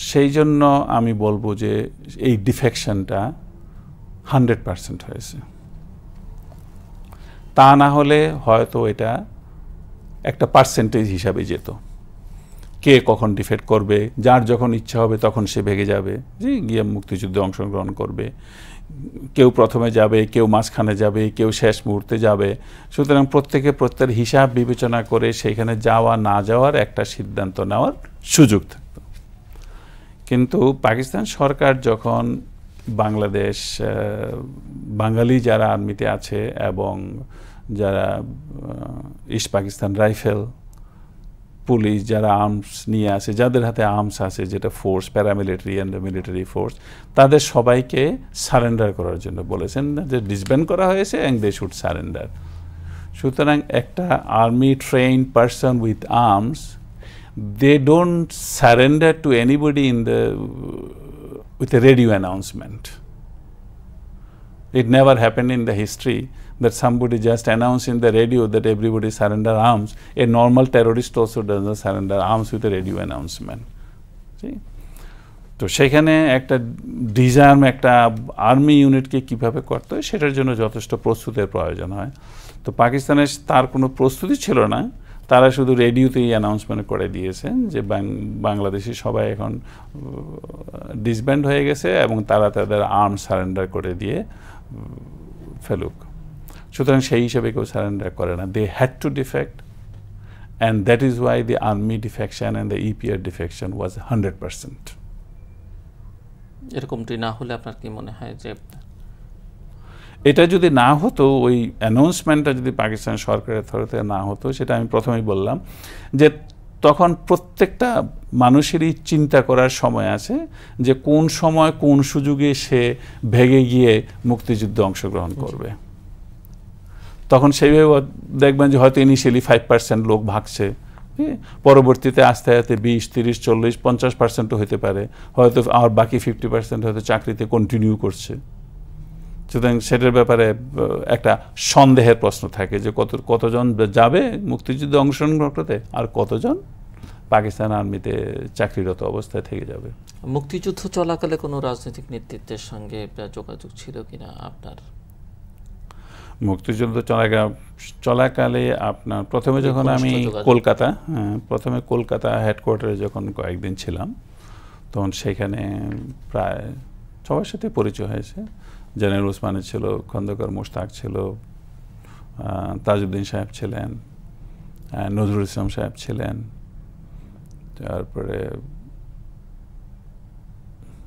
সেই জন্য আমি বলবো যে এই ডিফেকশনটা 100% হয়েছে। তা না হলে হয়তো এটা একটা পার্সেন্টেজ হিসাবে যেত, কে কখন ডিফেক্ট করবে, যার যখন ইচ্ছা হবে তখন সে ভেগে যাবে, যে গিয়ে মুক্তিযুদ্ধে অংশগ্রহণ করবে, কেউ প্রথমে যাবে, কেউ মাঝখানে যাবে, কেউ শেষ মুহূর্তে যাবে। সুতরাং প্রত্যেকের হিসাব বিবেচনা করে সেইখানে যাওয়া না যাওয়ার একটা সিদ্ধান্ত নেওয়ার সুযোগ থাকত। কিন্তু পাকিস্তান সরকার যখন বাংলাদেশ বাঙালি যারা আর্মিতে আছে এবং যারা ইস্ট পাকিস্তান রাইফেল, পুলিশ, যারা আর্মস নিয়ে আসে, যাদের হাতে আর্মস আছে, যেটা force, paramilitary and military force, তাদের সবাইকে সারেন্ডার করার জন্য বলেছেন, যে ডিসব্যান্ড করা হয়েছে অ্যান্ড দে শুড সারেন্ডার। সুতরাং একটা army trained person with arms, they don't surrender to anybody with a radio announcement. It never happened in the history that somebody just announced in the radio that everybody surrender arms. A normal terrorist also doesn't surrender arms with a radio announcement. See? তো সেখানে একটা ডিজার্ম, একটা army ইউনিটকে কীভাবে করতে হয় সেটার জন্য যথেষ্ট প্রস্তুতির প্রয়োজন হয়। তো পাকিস্তানের তার কোনো প্রস্তুতি ছিল না, তারা শুধু রেডিওতেই অ্যানাউন্সমেন্ট করে দিয়েছেন যে বাংলাদেশি সবাই এখন ডিসব্যান্ড হয়ে গেছে এবং তারা তাদের আর্ম সারেন্ডার করে দিয়ে ফেলুক। সুতরাং সেই হিসেবে কেউ সারেন্ডার করে না, they had to defect, and that is why the army defection and the EPR defection was 100%। এরকমটি না হলে আপনার কি মনে হয় যে এটা যদি না হতো, ওই অ্যানাউন্সমেন্টটা যদি পাকিস্তান সরকারের তরফ থেকে না হতো, সেটা আমি প্রথমেই বললাম যে তখন প্রত্যেকটা মানুষেরই চিন্তা করার সময় আছে যে কোন সময় কোন সুযোগে সে ভেগে গিয়ে মুক্তিযুদ্ধে অংশগ্রহণ করবে। তখন সেইভাবে দেখবেন যে হয়তো ইনিশিয়ালি 5% লোক ভাগছে, পরবর্তীতে আস্তে আস্তে 20, 30, 40, 50%ও হতে পারে, হয়তো আর বাকি 50% হয়তো চাকরিতে কন্টিনিউ করছে। সুতরাং সেটার ব্যাপারে একটা সন্দেহের প্রশ্ন থাকে যে কতজন যাবে মুক্তিযুদ্ধে অংশগ্রহণ করতে আর কতজন পাকিস্তান আর্মিতে চাকরিরত অবস্থায় থেকে যাবে। মুক্তিযুদ্ধ চলাকালে কোনো রাজনৈতিক নেতৃত্বের সঙ্গে যোগাযোগ ছিল কিনা আপনার? মুক্তিযুদ্ধ চলাকালে আপনার প্রথমে যখন আমি কলকাতা হেডকোয়ার্টারে যখন কয়েকদিন ছিলাম, তখন সেখানে প্রায় সবার সাথে পরিচয় হয়েছে। জেনারেল ওসমানী ছিল, খন্দকার মোশতাক ছিল, তাজউদ্দিন সাহেব ছিলেন, নজরুল ইসলাম সাহেব ছিলেন, তারপরে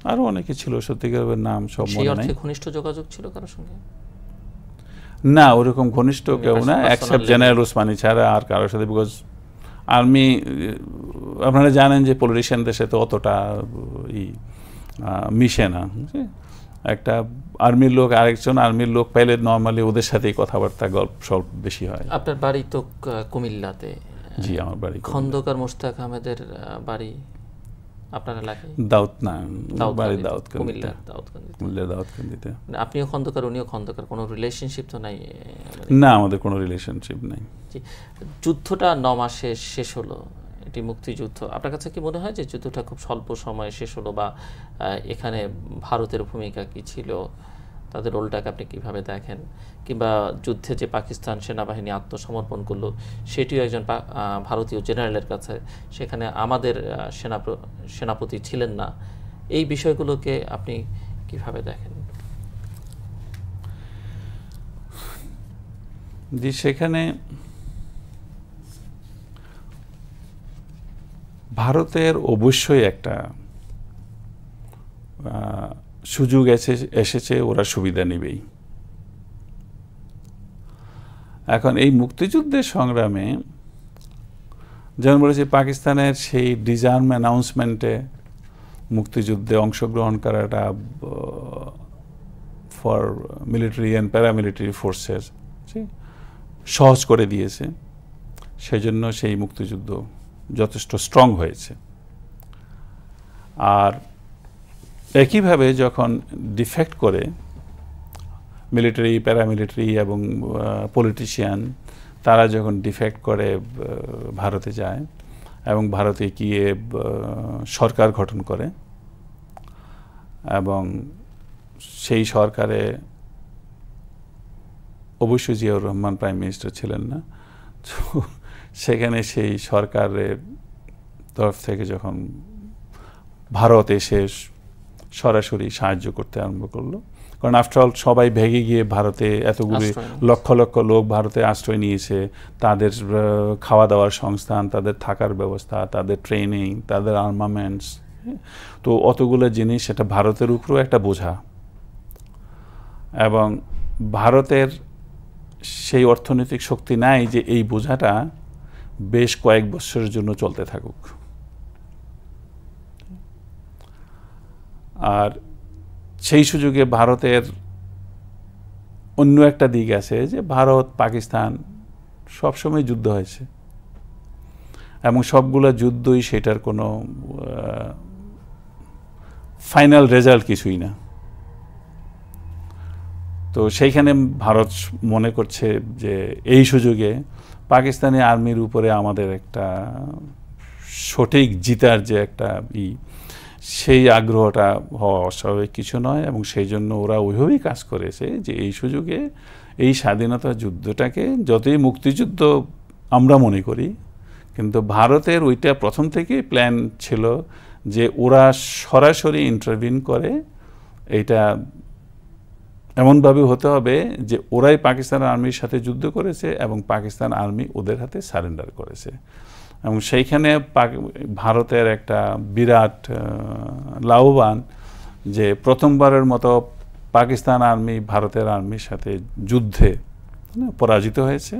আরো অনেকে ছিল, সত্যিকার নাম সব মনে নাই। ঘনিষ্ঠ যোগাযোগ ছিল কারোর সঙ্গে? না, ওরকম ঘনিষ্ঠ কেউ না, এক্সেপ্ট জেনারেল ওসমানী ছাড়া আর কারোর সাথে। বিকজ আর্মি, আপনারা জানেন যে পলিটিশিয়ানদের সাথে অতটা মিশে না। একটা আর্মির লোক আরেকজন আর্মির লোক পাইলে নর্মালি ওদের সাথেই কথাবার্তা গল্প সল্প বেশি হয়। আপনার বাড়ি তো কুমিল্লাতে? জি, আমার বাড়ি। খন্দকার মোশতাক আহমেদের বাড়ি আপনার এলাকায়? দাউদকান্দিতে। আপনিও খন্দকার, উনিও খন্দকার, কোনো রিলেশনশিপ তো নাই? না, আমাদের কোনো রিলেশনশিপ নাই। যুদ্ধটা 9 মাসে শেষ হলো, এটি মুক্তিযুদ্ধ। আপনার কাছে কি মনে হয় যে যুদ্ধটা খুব স্বল্প সময়ে শেষ হলো, বা এখানে ভারতের ভূমিকা কি ছিল, তাদের রোলটাকে আপনি কিভাবে দেখেন? কিংবা যুদ্ধে যে পাকিস্তান সেনাবাহিনী আত্মসমর্পণ করলো, সেটিও একজন ভারতীয় জেনারেলের কাছে, সেখানে আমাদের সেনাপতি ছিলেন না, এই বিষয়গুলোকে আপনি কিভাবে দেখেন? যে সেখানে ভারতের অবশ্যই একটা সুযোগ এসেছে, ওরা সুবিধা নেবেই। এখন এই মুক্তিযুদ্ধের সংগ্রামে যেমন বলেছি, পাকিস্তানের সেই ডিজার্ম অ্যানাউন্সমেন্টে মুক্তিযুদ্ধে অংশগ্রহণ করাটা for military and paramilitary forces সহজ করে দিয়েছে। সেজন্য সেই মুক্তিযুদ্ধ যথেষ্ট স্ট্রং হয়েছে। আর একইভাবে যখন ডিফেক্ট করে মিলিটারি, প্যারামিলিটারি এবং পলিটিশিয়ান, তারা যখন ডিফেক্ট করে ভারতে যায় এবং ভারতে গিয়ে সরকার গঠন করে এবং সেই সরকারে অবশ্যই জিয়াউর রহমান প্রাইম মিনিস্টার ছিলেন না, তো সেখানে সেই সরকারের তরফ থেকে যখন ভারত এসে সরাসরি সাহায্য করতে আরম্ভ করলো, কারণ আফটারঅল সবাই ভেগে গিয়ে ভারতে এতগুলি লক্ষ লক্ষ লোক ভারতে আশ্রয় নিয়েছে, তাদের খাওয়া দাওয়ার সংস্থান, তাদের থাকার ব্যবস্থা, তাদের ট্রেনিং, তাদের আর্মামেন্টস, তো অতগুলো জিনিস সেটা ভারতের উপরেও একটা বোঝা। এবং ভারতের সেই অর্থনৈতিক শক্তি নাই যে এই বোঝাটা বেশ কয়েক বছরের জন্য চলতে থাকুক। আর সেই সুযোগে ভারতের অন্য একটা দিক আছে যে ভারত পাকিস্তান সবসময় যুদ্ধ হয়েছে এবং সবগুলো যুদ্ধই সেটার কোনো ফাইনাল রেজাল্ট কিছুই না। তো সেইখানে ভারত মনে করছে যে এই সুযোগে পাকিস্তানি আর্মির উপরে আমাদের একটা সঠিক জিতার যে একটা সেই আগ্রহটা হওয়া অস্বাভাবিক কিছু নয়। এবং সেই জন্য ওরা ওইভাবেই কাজ করেছে যে এই সুযোগে এই স্বাধীনতা যুদ্ধটাকে, যতই মুক্তিযুদ্ধ আমরা মনে করি, কিন্তু ভারতের ওইটা প্রথম থেকেই প্ল্যান ছিল যে ওরা সরাসরি ইন্টারভিন করে, এইটা এমনভাবে হতে হবে যে ওরাই পাকিস্তান আর্মির সাথে যুদ্ধ করেছে এবং পাকিস্তান আর্মি ওদের হাতে সারেন্ডার করেছে। এবং সেইখানে ভারতের একটা বিরাট লাভবান যে প্রথমবারের মতো পাকিস্তান আর্মি ভারতের আর্মির সাথে যুদ্ধে পরাজিত হয়েছে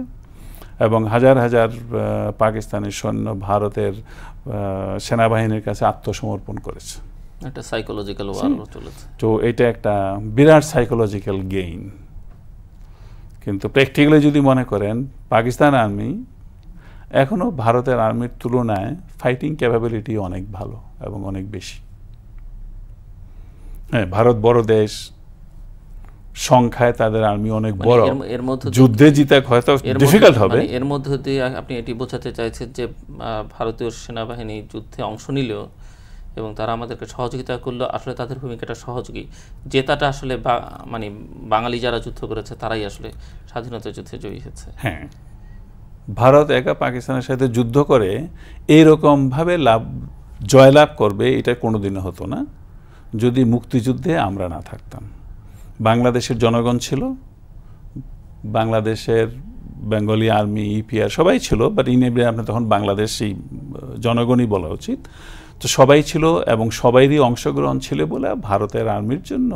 এবং হাজার হাজার পাকিস্তানি সৈন্য ভারতের সেনাবাহিনীর কাছে আত্মসমর্পণ করেছে। একটা সাইকোলজিক্যাল ওয়ার চলেছে। তো এটা একটা বিরাট সাইকোলজিক্যাল গেইন। কিন্তু প্র্যাকটিক্যালি যদি মনে করেন, পাকিস্তান আর্মি এখনো ভারতের আর্মির তুলনায় ফাইটিং ক্যাপাবিলিটি অনেক ভালো এবং অনেক বেশি। হ্যাঁ, ভারত বড় দেশ, সংখ্যায় তাদের আর্মি অনেক বড়, এর মধ্যে যুদ্ধে জিতা হয়তো ডিফিকাল্ট হবে। এর মধ্যে দিয়ে আপনি এটি বোঝাতে চাইছেন যে ভারতীয় সেনাবাহিনী যুদ্ধে অংশ নিলেও এবং তারা আমাদেরকে সহযোগিতা করলো, আসলে তাদের ভূমিকাটা সহযোগী, জেতাটা আসলে মানে বাঙালি যারা যুদ্ধ করেছে তারাই আসলে স্বাধীনতা যুদ্ধে জয়ী হয়েছে। হ্যাঁ, ভারত একা পাকিস্তানের সাথে যুদ্ধ করে এইরকমভাবে জয়লাভ করবে এটা কোনোদিনও হতো না যদি মুক্তিযুদ্ধে আমরা না থাকতাম। বাংলাদেশের জনগণ ছিল, বাংলাদেশের বেঙ্গলি আর্মি, ইপিআর সবাই ছিল, বাট আপনার তখন বাংলাদেশি জনগণই বলা উচিত। তো সবাই ছিল এবং সবাইরই অংশগ্রহণ ছিল বলে ভারতের আর্মির জন্য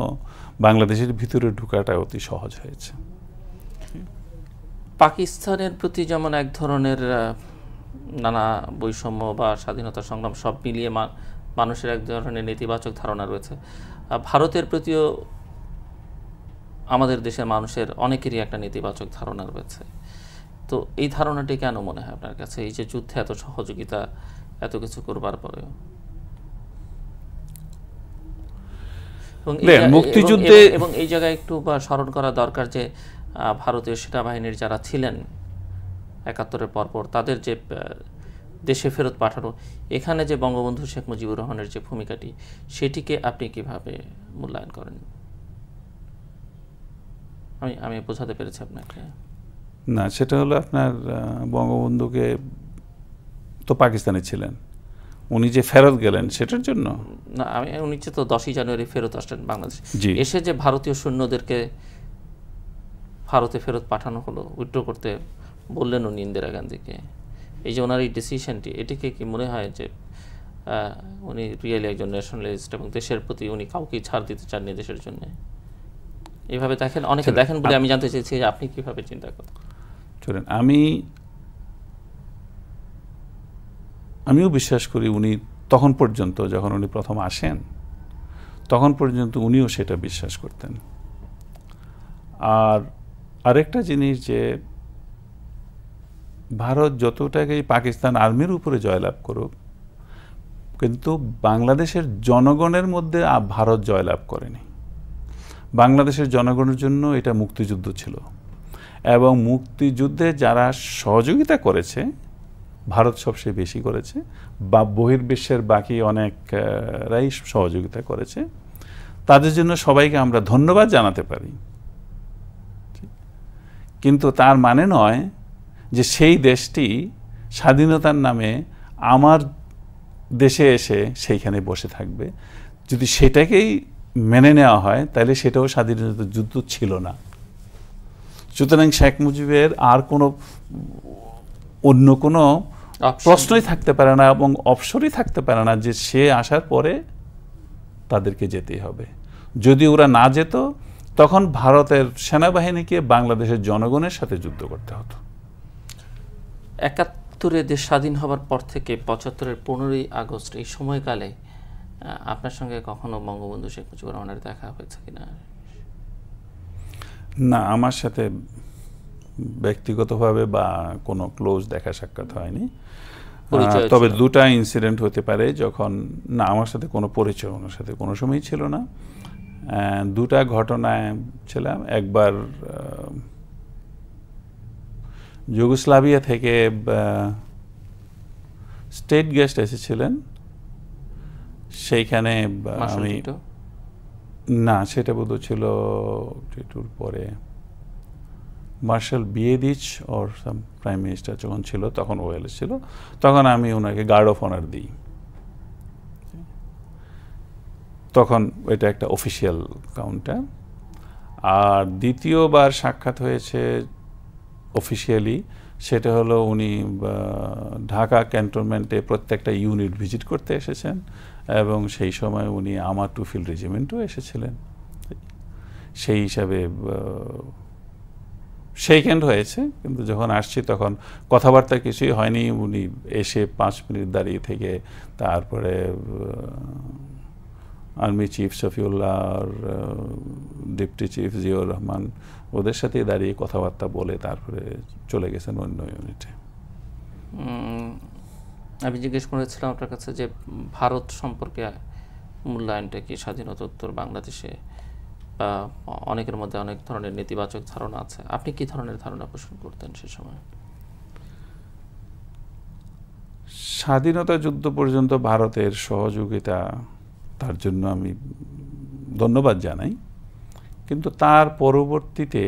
বাংলাদেশের ভিতরে ঢোকাটা অতি সহজ হয়েছে। পাকিস্তানের প্রতি যেমন এক ধরনের নানা বৈষম্য বা স্বাধীনতা সংগ্রাম সব মিলিয়ে মানুষের এক ধরনের নেতিবাচক ধারণা রয়েছে, ভারতের প্রতিও আমাদের দেশের মানুষের অনেকেরই একটা নেতিবাচক ধারণা রয়েছে। তো এই ধারণাটি কেন মনে হয় আপনার কাছে, এই যে যুদ্ধে এত সহযোগিতা, এত কিছু করবার পরেও? মুক্তিযুদ্ধে এবং এই জায়গায় একটু স্মরণ করা দরকার যে ভারতীয় সেনাবাহিনীর যারা ছিলেন ৭১-এর পরপর, তাদের যে দেশে ফেরত পাঠানো, এখানে যে বঙ্গবন্ধু শেখ মুজিবুর রহমানের যে ভূমিকাটি, সেটিকে আপনি কিভাবে মূল্যায়ন করেন? আমি বোঝাতে পেরেছি আপনাকে? না, সেটা হলো আপনার বঙ্গবন্ধুকে তো পাকিস্তানে ছিলেন, উনি যে ফেরত গেলেন সেটার জন্য না, উনি তো 10ই জানুয়ারি ফেরত আসলেন বাংলাদেশ। জি। এসে যে ভারতীয় সৈন্যদেরকে ভারতে ফেরত পাঠানো হলো, উইথড্র করতে বললেন উনি ইন্দিরা গান্ধীকে, এই যে ওনার এই ডিসিশনটি, এটিকে কি মনে হয় যে উনি রিয়েলি একজন ন্যাশনালিস্ট এবং দেশের প্রতি উনি কাউকেই ছাড় দিতে চাননি দেশের জন্য? এইভাবে দেখেন, অনেকে দেখেন বলে আমি জানতে চাইছি যে আপনি কিভাবে চিন্তা করেন? চলেন, আমিও বিশ্বাস করি উনি তখন পর্যন্ত, যখন উনি প্রথম আসেন তখন পর্যন্ত উনিও সেটা বিশ্বাস করতেন। আর আরেকটা জিনিস যে ভারত যতটাকেই পাকিস্তান আর্মির উপরে জয়লাভ করুক, কিন্তু বাংলাদেশের জনগণের মধ্যে ভারত জয়লাভ করেনি। বাংলাদেশের জনগণের জন্য এটা মুক্তিযুদ্ধ ছিল, এবং মুক্তিযুদ্ধে যারা সহযোগিতা করেছে ভারত সবচেয়ে বেশি করেছে, বা বহির্বিশ্বের বাকি অনেকরাই সহযোগিতা করেছে। তাদের জন্য সবাইকে আমরা ধন্যবাদ জানাতে পারি, কিন্তু তার মানে নয় যে সেই দেশটি স্বাধীনতার নামে আমার দেশে এসে সেইখানে বসে থাকবে। যদি সেটাকেই মেনে নেওয়া হয় তাহলে সেটাও স্বাধীনতা যুদ্ধ ছিল না। সুতরাং শেখ মুজিবের আর অন্য কোনো প্রশ্নই থাকতে পারে না এবং অপশনই থাকতে পারে না যে সে আসার পরে তাদেরকে যেতেই হবে। যদি ওরা না যেত তখন ভারতের সেনাবাহিনীকে বাংলাদেশের জনগণের সাথে যুদ্ধ করতে হতো। 71-এ দেশ স্বাধীন হবার পর থেকে 75-এর 15ই আগস্ট এই সময়কালে আপনার সঙ্গে কখনো বঙ্গবন্ধু শেখ মুজিবুর রহমানের দেখা হয়েছে কিনা? না, আমার সাথে ব্যক্তিগতভাবে বা কোনো ক্লোজ দেখা সাক্ষাৎ হয়নি। তবে দুটা ইনসিডেন্ট হতে পারে যখন, না আমার সাথে কোনো পরিচয় ওনার সাথে কোনো সময় ছিল না। দুটা ঘটনায় ছিলাম। একবার যুগোস্লাভিয়া থেকে স্টেট গেস্ট এসেছিলেন, সেইখানে আমি, না সেটা বোধহয় ছিল টিটুর পরে মার্শাল বিয়েদিচ ওর প্রাইম মিনিস্টার যখন ছিল তখন ও এসেছিল, তখন আমি ওনাকে গার্ড অফ অনার দিই। তখন এটা একটা অফিসিয়াল কাউন্টার। আর দ্বিতীয়বার সাক্ষাৎ হয়েছে অফিসিয়ালি, সেটা হলো উনি ঢাকা ক্যান্টনমেন্টে প্রত্যেকটা ইউনিট ভিজিট করতে এসেছেন, এবং সেই সময় উনি আমার টু ফিল্ড রেজিমেন্টও এসেছিলেন। সেই হিসাবে সেইখান হয়েছে, কিন্তু যখন আসছি তখন কথাবার্তা কিছুই হয়নি। উনি এসে 5 মিনিট দাঁড়িয়ে থেকে তারপরে আর্মি চিফ শফিউল্লাহ আর ডেপুটি চিফ জিয়াউর রহমান ওদের সাথে দাঁড়িয়ে কথাবার্তা বলে তারপরে চলে গেছেন অন্য ইউনিটে। আমি জিজ্ঞেস করেছিলাম আপনার কাছে যে ভারত সম্পর্কে মূল্যায়নটা কি স্বাধীনতোত্তর বাংলাদেশে? অনেকের মধ্যে অনেক ধরনের নেতিবাচক ধারণা আছে, আপনি কি ধরনের ধারণা পোষণ করতেন সে সময়? স্বাধীনতা যুদ্ধ পর্যন্ত ভারতের সহযোগিতা, তার জন্য আমি ধন্যবাদ জানাই, কিন্তু তার পরবর্তীতে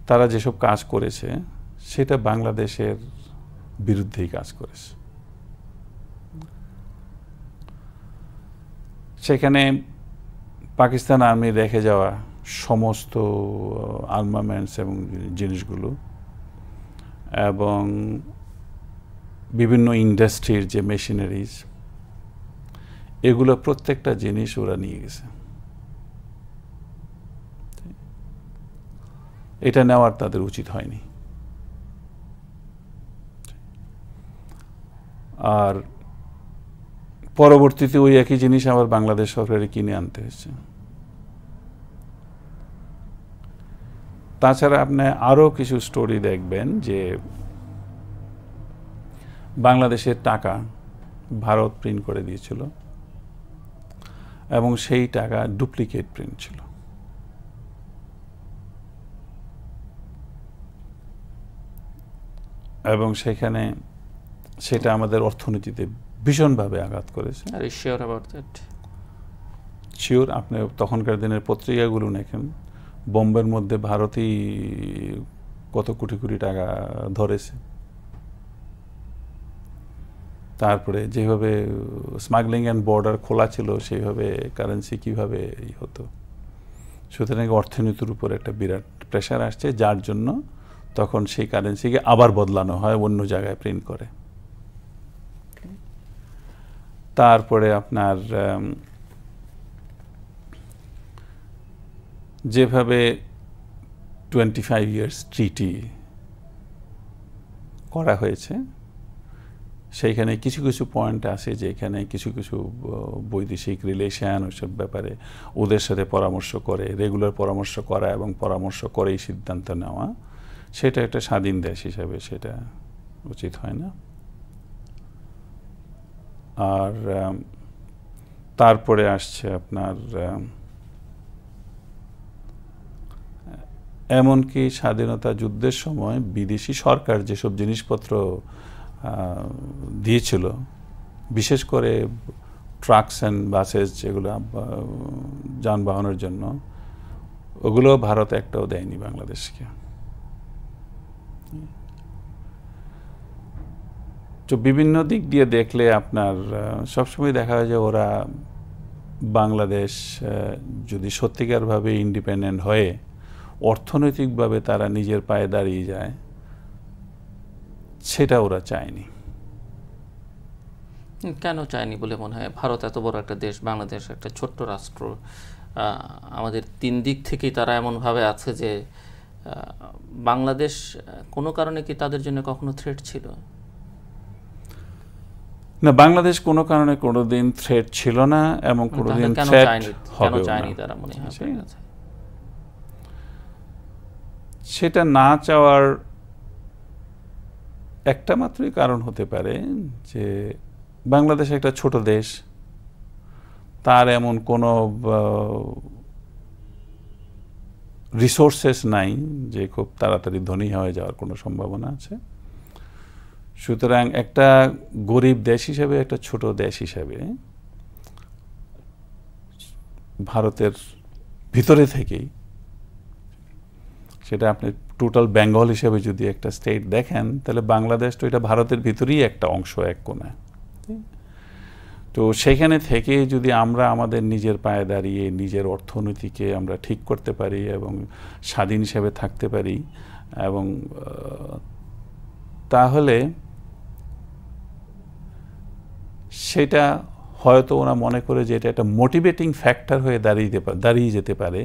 তারা যেসব কাজ করেছে সেটা বাংলাদেশের বিরুদ্ধেই কাজ করেছে। সেখানে পাকিস্তান আর্মি রেখে যাওয়া সমস্ত আর্মামেন্টস এবং জিনিসগুলো এবং বিভিন্ন ইন্ডাস্ট্রির যে মেশিনারিজ, এগুলো প্রত্যেকটা জিনিস ওরা নিয়ে গেছে। এটা নেওয়ার তাদের উচিত হয়নি। আর পরবর্তীতে ওই একই জিনিস আবার বাংলাদেশ সরকারে কিনে আনতে হয়েছে। তাছাড়া আপনি আরো কিছু স্টোরি দেখবেন যে বাংলাদেশের টাকা ভারত প্রিন্ট করে দিয়েছিল এবং সেই টাকা ডুপ্লিকেট প্রিন্ট ছিল। এবং সেখানে সেটা আমাদের অর্থনীতিতে ভীষণভাবে আঘাত করেছে। আর শিওর অ্যাবাউট দ্যাট? শিওর। আপনি তখনকার দিনের পত্রিকাগুলো দেখেন, বোম্বের মধ্যে ভারতই কত কোটি কোটি টাকা ধরেছে। তারপরে যেভাবে স্মাগলিং অ্যান্ড বর্ডার খোলা ছিল সেইভাবে কারেন্সি কিভাবে হতো। সুতরাং অর্থনীতির উপর একটা বিরাট প্রেশার আসছে, যার জন্য তখন সেই কারেন্সিকে আবার বদলানো হয়, অন্য জায়গায় প্রিন্ট করে। তারপরে আপনার যেভাবে 25 ইয়ার্স ট্রিটি করা হয়েছে, সেইখানে কিছু কিছু পয়েন্ট আছে যেখানে কিছু কিছু বৈদেশিক রিলেশন ওইসব ব্যাপারে ওদের সাথে পরামর্শ করে, রেগুলার পরামর্শ করা এবং পরামর্শ করেই সিদ্ধান্ত নেওয়া, সেটা একটা স্বাধীন দেশ হিসাবে সেটা উচিত হয় না। আর তারপরে আসছে আপনার এমনকি স্বাধীনতা যুদ্ধের সময় বিদেশি সরকার যেসব জিনিসপত্র দিয়েছিল, বিশেষ করে ট্রাকস অ্যান্ড বাসেস যেগুলো যানবাহনের জন্য, ওগুলো ভারত একটাও দেয়নি বাংলাদেশকে। তো বিভিন্ন দিক দিয়ে দেখলে আপনার সবসময় দেখা যায় যে ওরা বাংলাদেশ যদি সত্যিকারভাবে ইন্ডিপেন্ডেন্ট হয়ে অর্থনৈতিকভাবে তারা নিজের পায়ে দাঁড়িয়ে যায়, সেটা ওরা চায়নি। কেন চায়নি বলে মনে হয়? ভারত এত বড় একটা দেশ, বাংলাদেশ একটা ছোট্ট রাষ্ট্র, আমাদের তিন দিক থেকেই তারা এমনভাবে আছে যে বাংলাদেশ কোনো কারণে কি তাদের জন্য কখনো থ্রেট ছিল না? বাংলাদেশ কোনো কারণে কোনোদিন থ্রেট ছিল না এবং কোনোদিন থ্রেট হবে না। তারা মনে হয় সেটা না চাওয়ার একটা মাত্রই কারণ হতে পারে যে বাংলাদেশ একটা ছোট দেশ, তার এমন কোনো রিসোর্সেস নাই যে খুব তাড়াতাড়ি ধনী হয়ে যাওয়ার কোনো সম্ভাবনা আছে। সুতরাং একটা গরিব দেশ হিসেবে, একটা ছোট দেশ হিসেবে ভারতের ভিতরে থেকেই, সেটা আপনি টোটাল বেঙ্গল হিসেবে যদি একটা স্টেট দেখেন, তাহলে বাংলাদেশ তো এটা ভারতের ভিতরেই একটা অংশ, এক কোণায়। তো সেখানে থেকে যদি আমরা আমাদের নিজের পায়ে দাঁড়িয়ে নিজের অর্থনীতিকে আমরা ঠিক করতে পারি এবং স্বাধীন হিসেবে থাকতে পারি, এবং তাহলে সেটা হয়তো ওরা মনে করে যে এটা একটা মোটিভেটিং ফ্যাক্টর হয়ে দাঁড়িয়ে যেতে পারে,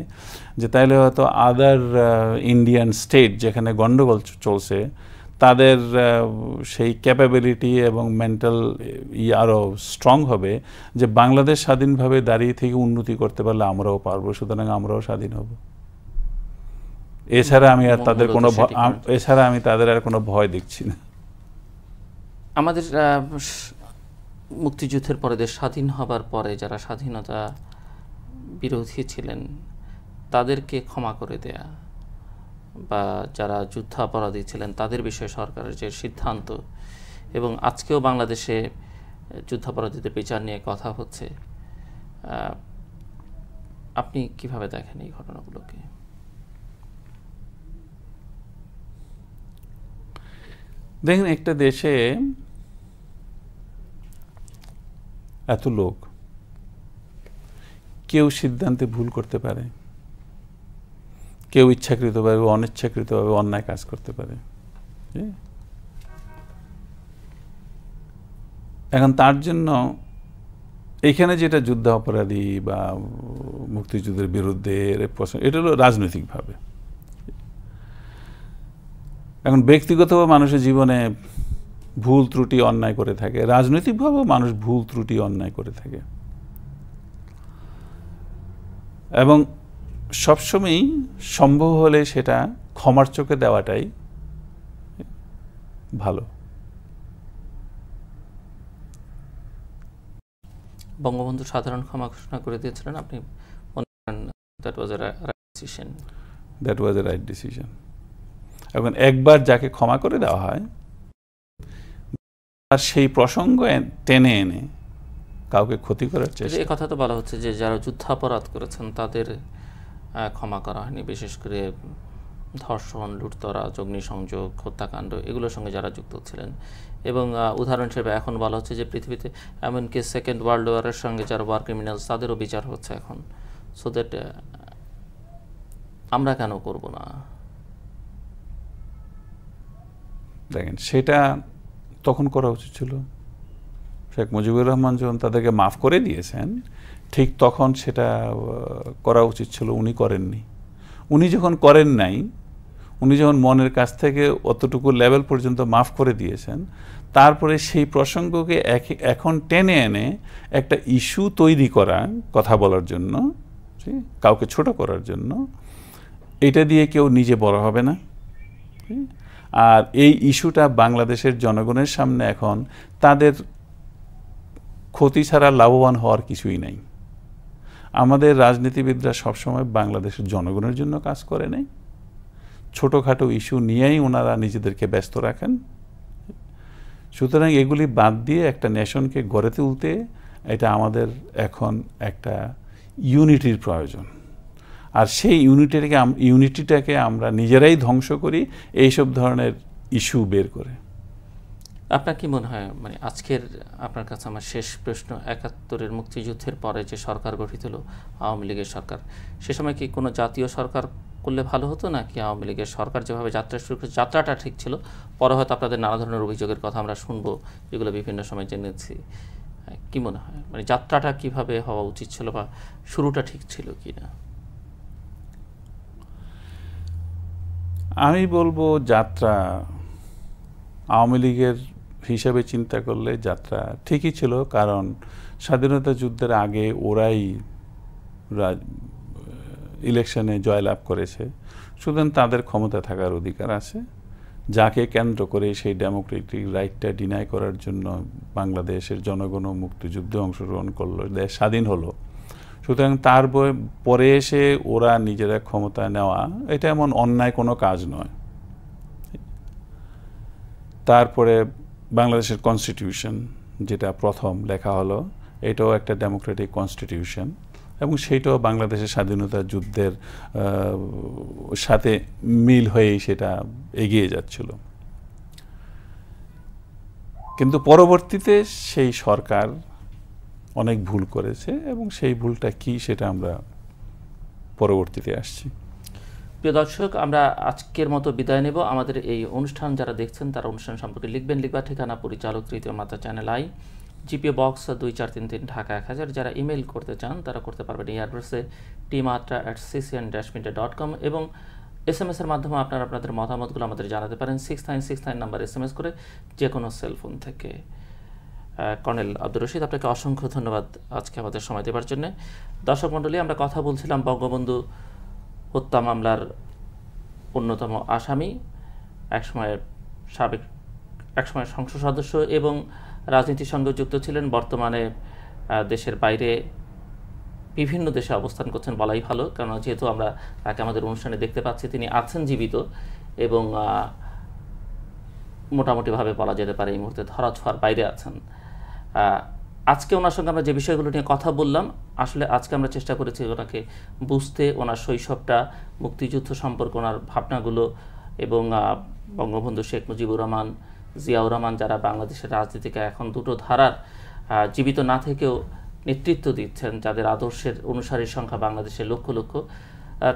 যে তাইলে হয়তো আদার ইন্ডিয়ান স্টেট যেখানে গন্ডগোল চলছে, তাদের সেই ক্যাপাবিলিটি এবং মেন্টাল আরও স্ট্রং হবে যে বাংলাদেশ স্বাধীনভাবে দাঁড়িয়ে থেকে উন্নতি করতে পারলে আমরাও পারবো, সুতরাং আমরাও স্বাধীন হব। এছাড়া আমি তাদের আর কোনো ভয় দেখছি না। আমাদের মুক্তিযুদ্ধের পরে দেশ স্বাধীন হবার পরে যারা স্বাধীনতা বিরোধী ছিলেন তাদেরকে ক্ষমা করে দেয়া, বা যারা যুদ্ধাপরাধী ছিলেন তাদের বিষয়ে সরকারের যে সিদ্ধান্ত, এবং আজকেও বাংলাদেশে যুদ্ধাপরাধীদের বিচার নিয়ে কথা হচ্ছে, আপনি কিভাবে দেখেন এই ঘটনাগুলোকে? দেখেন, একটা দেশে এত লোক, কেউ সিদ্ধান্তে ভুল করতে পারে, কেউ ইচ্ছাকৃতভাবে অনিচ্ছাকৃতভাবে অন্যায় কাজ করতে পারে। এখন তার জন্য এখানে যেটা যুদ্ধ অপরাধী বা মুক্তিযুদ্ধের বিরুদ্ধে এটা হলো রাজনৈতিকভাবে। এখন ব্যক্তিগতভাবে মানুষের জীবনে ভুল ত্রুটি অন্যায় করে থাকে, রাজনৈতিকভাবেও মানুষ ভুল ত্রুটি অন্যায় করে থাকে, এবং সবসময়ই সম্ভব হলে সেটা ক্ষমার চোখে দেওয়াটাই ভালো। বঙ্গবন্ধু সাধারণ ক্ষমা ঘোষণা করে দিয়েছিলেন, আপনি মনে করেন that was A right decision? That was A right decision. এখন একবার যাকে ক্ষমা করে দেওয়া হয়, আর সেই প্রসঙ্গ টেনে এনে কাউকে ক্ষতি করার চেষ্টা। এই কথা তো বলা হচ্ছে যে যারা যুদ্ধাপরাধ করেছেন তাদের ক্ষমা করা হয়নি, বিশেষ করে ধর্ষণ, লুটতরাজ, অগ্নিসংযোগ, হত্যাকাণ্ড এগুলোর সঙ্গে যারা যুক্ত ছিলেন, এবং উদাহরণ হিসেবে এখন বলা হচ্ছে যে পৃথিবীতে এমনকি সেকেন্ড ওয়ার্ল্ড ওয়ারের সঙ্গে যারা ওয়ার ক্রিমিনালস তাদেরও বিচার হচ্ছে এখন। সো দ্যাট আমরা কেন করব না? দেখেন, সেটা তখন করা উচিত ছিল। শেখ মুজিবুর রহমান যখন তাদেরকে মাফ করে দিয়েছেন, ঠিক তখন সেটা করা উচিত ছিল। উনি করেননি। উনি যখন করেন নাই, উনি যখন মনের কাছ থেকে অতটুকু লেভেল পর্যন্ত মাফ করে দিয়েছেন, তারপরে সেই প্রসঙ্গকে এখন টেনে এনে একটা ইস্যু তৈরি করা, কথা বলার জন্য, কাউকে ছোট করার জন্য, এটা দিয়ে কেউ নিজে বড় হবে না। আর এই ইস্যুটা বাংলাদেশের জনগণের সামনে এখন তাদের ক্ষতি ছাড়া লাভবান হওয়ার কিছুই নাই। আমাদের রাজনীতিবিদরা সবসময় বাংলাদেশের জনগণের জন্য কাজ করে নাই, ছোটোখাটো ইস্যু নিয়েই ওনারা নিজেদেরকে ব্যস্ত রাখেন। সুতরাং এগুলি বাদ দিয়ে একটা নেশনকে গড়ে তুলতে এটা আমাদের এখন একটা ইউনিটির প্রয়োজন। আর সেই ইউনিটিটাকে আমরা নিজেরাই ধ্বংস করি এইসব ধরনের ইস্যু বের করে। আপনার কি মনে হয়, মানে আজকের আপনার কাছে আমার শেষ প্রশ্ন, ৭১-এর মুক্তিযুদ্ধের পরে যে সরকার গঠিত হলো আওয়ামী লীগের সরকার, সে সময় কি কোনো জাতীয় সরকার করলে ভালো হতো, না কি আওয়ামী লীগের সরকার যেভাবে যাত্রা শুরু করেছে যাত্রাটা ঠিক ছিল? পরে হয়তো আপনাদের নানা ধরনের অভিযোগের কথা আমরা শুনবো, যেগুলো বিভিন্ন সময় জেনেছি। কি মনে হয়, মানে যাত্রাটা কিভাবে হওয়া উচিত ছিল, বা শুরুটা ঠিক ছিল কি না? আমি বলবো যাত্রা আওয়ামী লীগের হিসাবে চিন্তা করলে যাত্রা ঠিকই ছিল, কারণ স্বাধীনতা যুদ্ধের আগে ওরাই ইলেকশনে জয়লাভ করেছে, সুতরাং তাদের ক্ষমতা থাকার অধিকার আছে। যাকে কেন্দ্র করে সেই ডেমোক্রেটিক রাইটটা ডিনাই করার জন্য বাংলাদেশের জনগণ মুক্তিযুদ্ধে অংশগ্রহণ করলো, দেশ স্বাধীন হলো। সুতরাং তার পরে এসে ওরা নিজেরা ক্ষমতা নেওয়া, এটা এমন অন্যায় কোনো কাজ নয়। তারপরে বাংলাদেশের কনস্টিটিউশন যেটা প্রথম লেখা হলো, এটাও একটা ডেমোক্রেটিক কনস্টিটিউশন, এবং সেইটাও বাংলাদেশের স্বাধীনতা যুদ্ধের সাথে মিল হয়েই সেটা এগিয়ে যাচ্ছিল। কিন্তু পরবর্তীতে সেই সরকার অনেক ভুল করেছে, এবং সেই ভুলটা কি সেটা আমরা পরবর্তীতে আসছি। প্রিয় দর্শক, আমরা আজকের মতো বিদায় নেব। আমাদের এই অনুষ্ঠান যারা দেখছেন তারা অনুষ্ঠান সম্পর্কে লিখবেন। লিখবা ঠিকানা পরিচালক তৃতীয় মাত্রা, channel I, GPO box ২৪৩৩, Dhaka ১০০০। যারা ইমেল করতে চান তারা করতে পারবেন এই অ্যাড্রেসে tmatra@ccn-media.com, এবং SMS এর মাধ্যমে আপনারা আপনাদের মতামতগুলো আমাদের জানাতে পারেন 6969 নাম্বার SMS করে, যে কোনো সেলফোন থেকে। কর্নেল আব্দুর রশিদ, আপনাকে অসংখ্য ধন্যবাদ আজকে আমাদের সময় দেওয়ার জন্য। দর্শক মণ্ডলী, আমরা কথা বলছিলাম বঙ্গবন্ধু হত্যা মামলার অন্যতম আসামি, একসময় সংসদ সদস্য এবং রাজনীতির সঙ্গে যুক্ত ছিলেন, বর্তমানে দেশের বাইরে বিভিন্ন দেশে অবস্থান করছেন বলাই ভালো, কারণ যেহেতু আমরা তাকে আমাদের অনুষ্ঠানে দেখতে পাচ্ছি, তিনি আছেন জীবিত, এবং মোটামুটিভাবে বলা যেতে পারে এই মুহূর্তে ধরাছোঁয়ার বাইরে আছেন। আজকে ওনার সঙ্গে আমরা যে বিষয়গুলো নিয়ে কথা বললাম, আসলে আজকে আমরা চেষ্টা করেছি ওনাকে বুঝতে, ওনার শৈশবটা, মুক্তিযুদ্ধ সম্পর্কে ওনার ভাবনাগুলো, এবং বঙ্গবন্ধু শেখ মুজিবুর রহমান, জিয়াউর রহমান, যারা বাংলাদেশের রাজনীতিকে এখন দুটো ধারার জীবিত না থেকেও নেতৃত্ব দিচ্ছেন, যাদের আদর্শের অনুসারীর সংখ্যা বাংলাদেশের লক্ষ লক্ষ,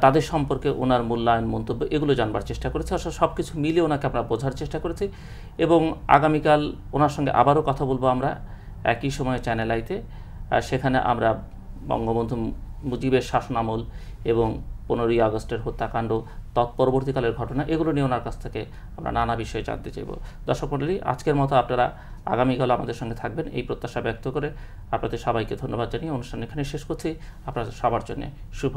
তাদের সম্পর্কে ওনার মূল্যায়ন, মন্তব্য, এগুলো জানবার চেষ্টা করেছি। আসলে সব কিছু মিলে ওনাকে আমরা বোঝার চেষ্টা করেছি, এবং আগামীকাল ওনার সঙ্গে আবারও কথা বলবো আমরা একই সময়ে চ্যানেল আইতে। সেখানে আমরা বঙ্গবন্ধু মুজিবের শাসনামল এবং 15ই আগস্টের হত্যাকাণ্ড, তৎপরবর্তীকালের ঘটনা, এগুলো নিয়ে ওনার কাছ থেকে আমরা নানা বিষয়ে জানতে চাইব। দর্শক মণ্ডলী, আজকের মতো আপনারা আগামীকাল আমাদের সঙ্গে থাকবেন এই প্রত্যাশা ব্যক্ত করে আপনাদের সবাইকে ধন্যবাদ জানিয়ে অনুষ্ঠান এখানে শেষ করছি। আপনাদের সবার জন্য শুভ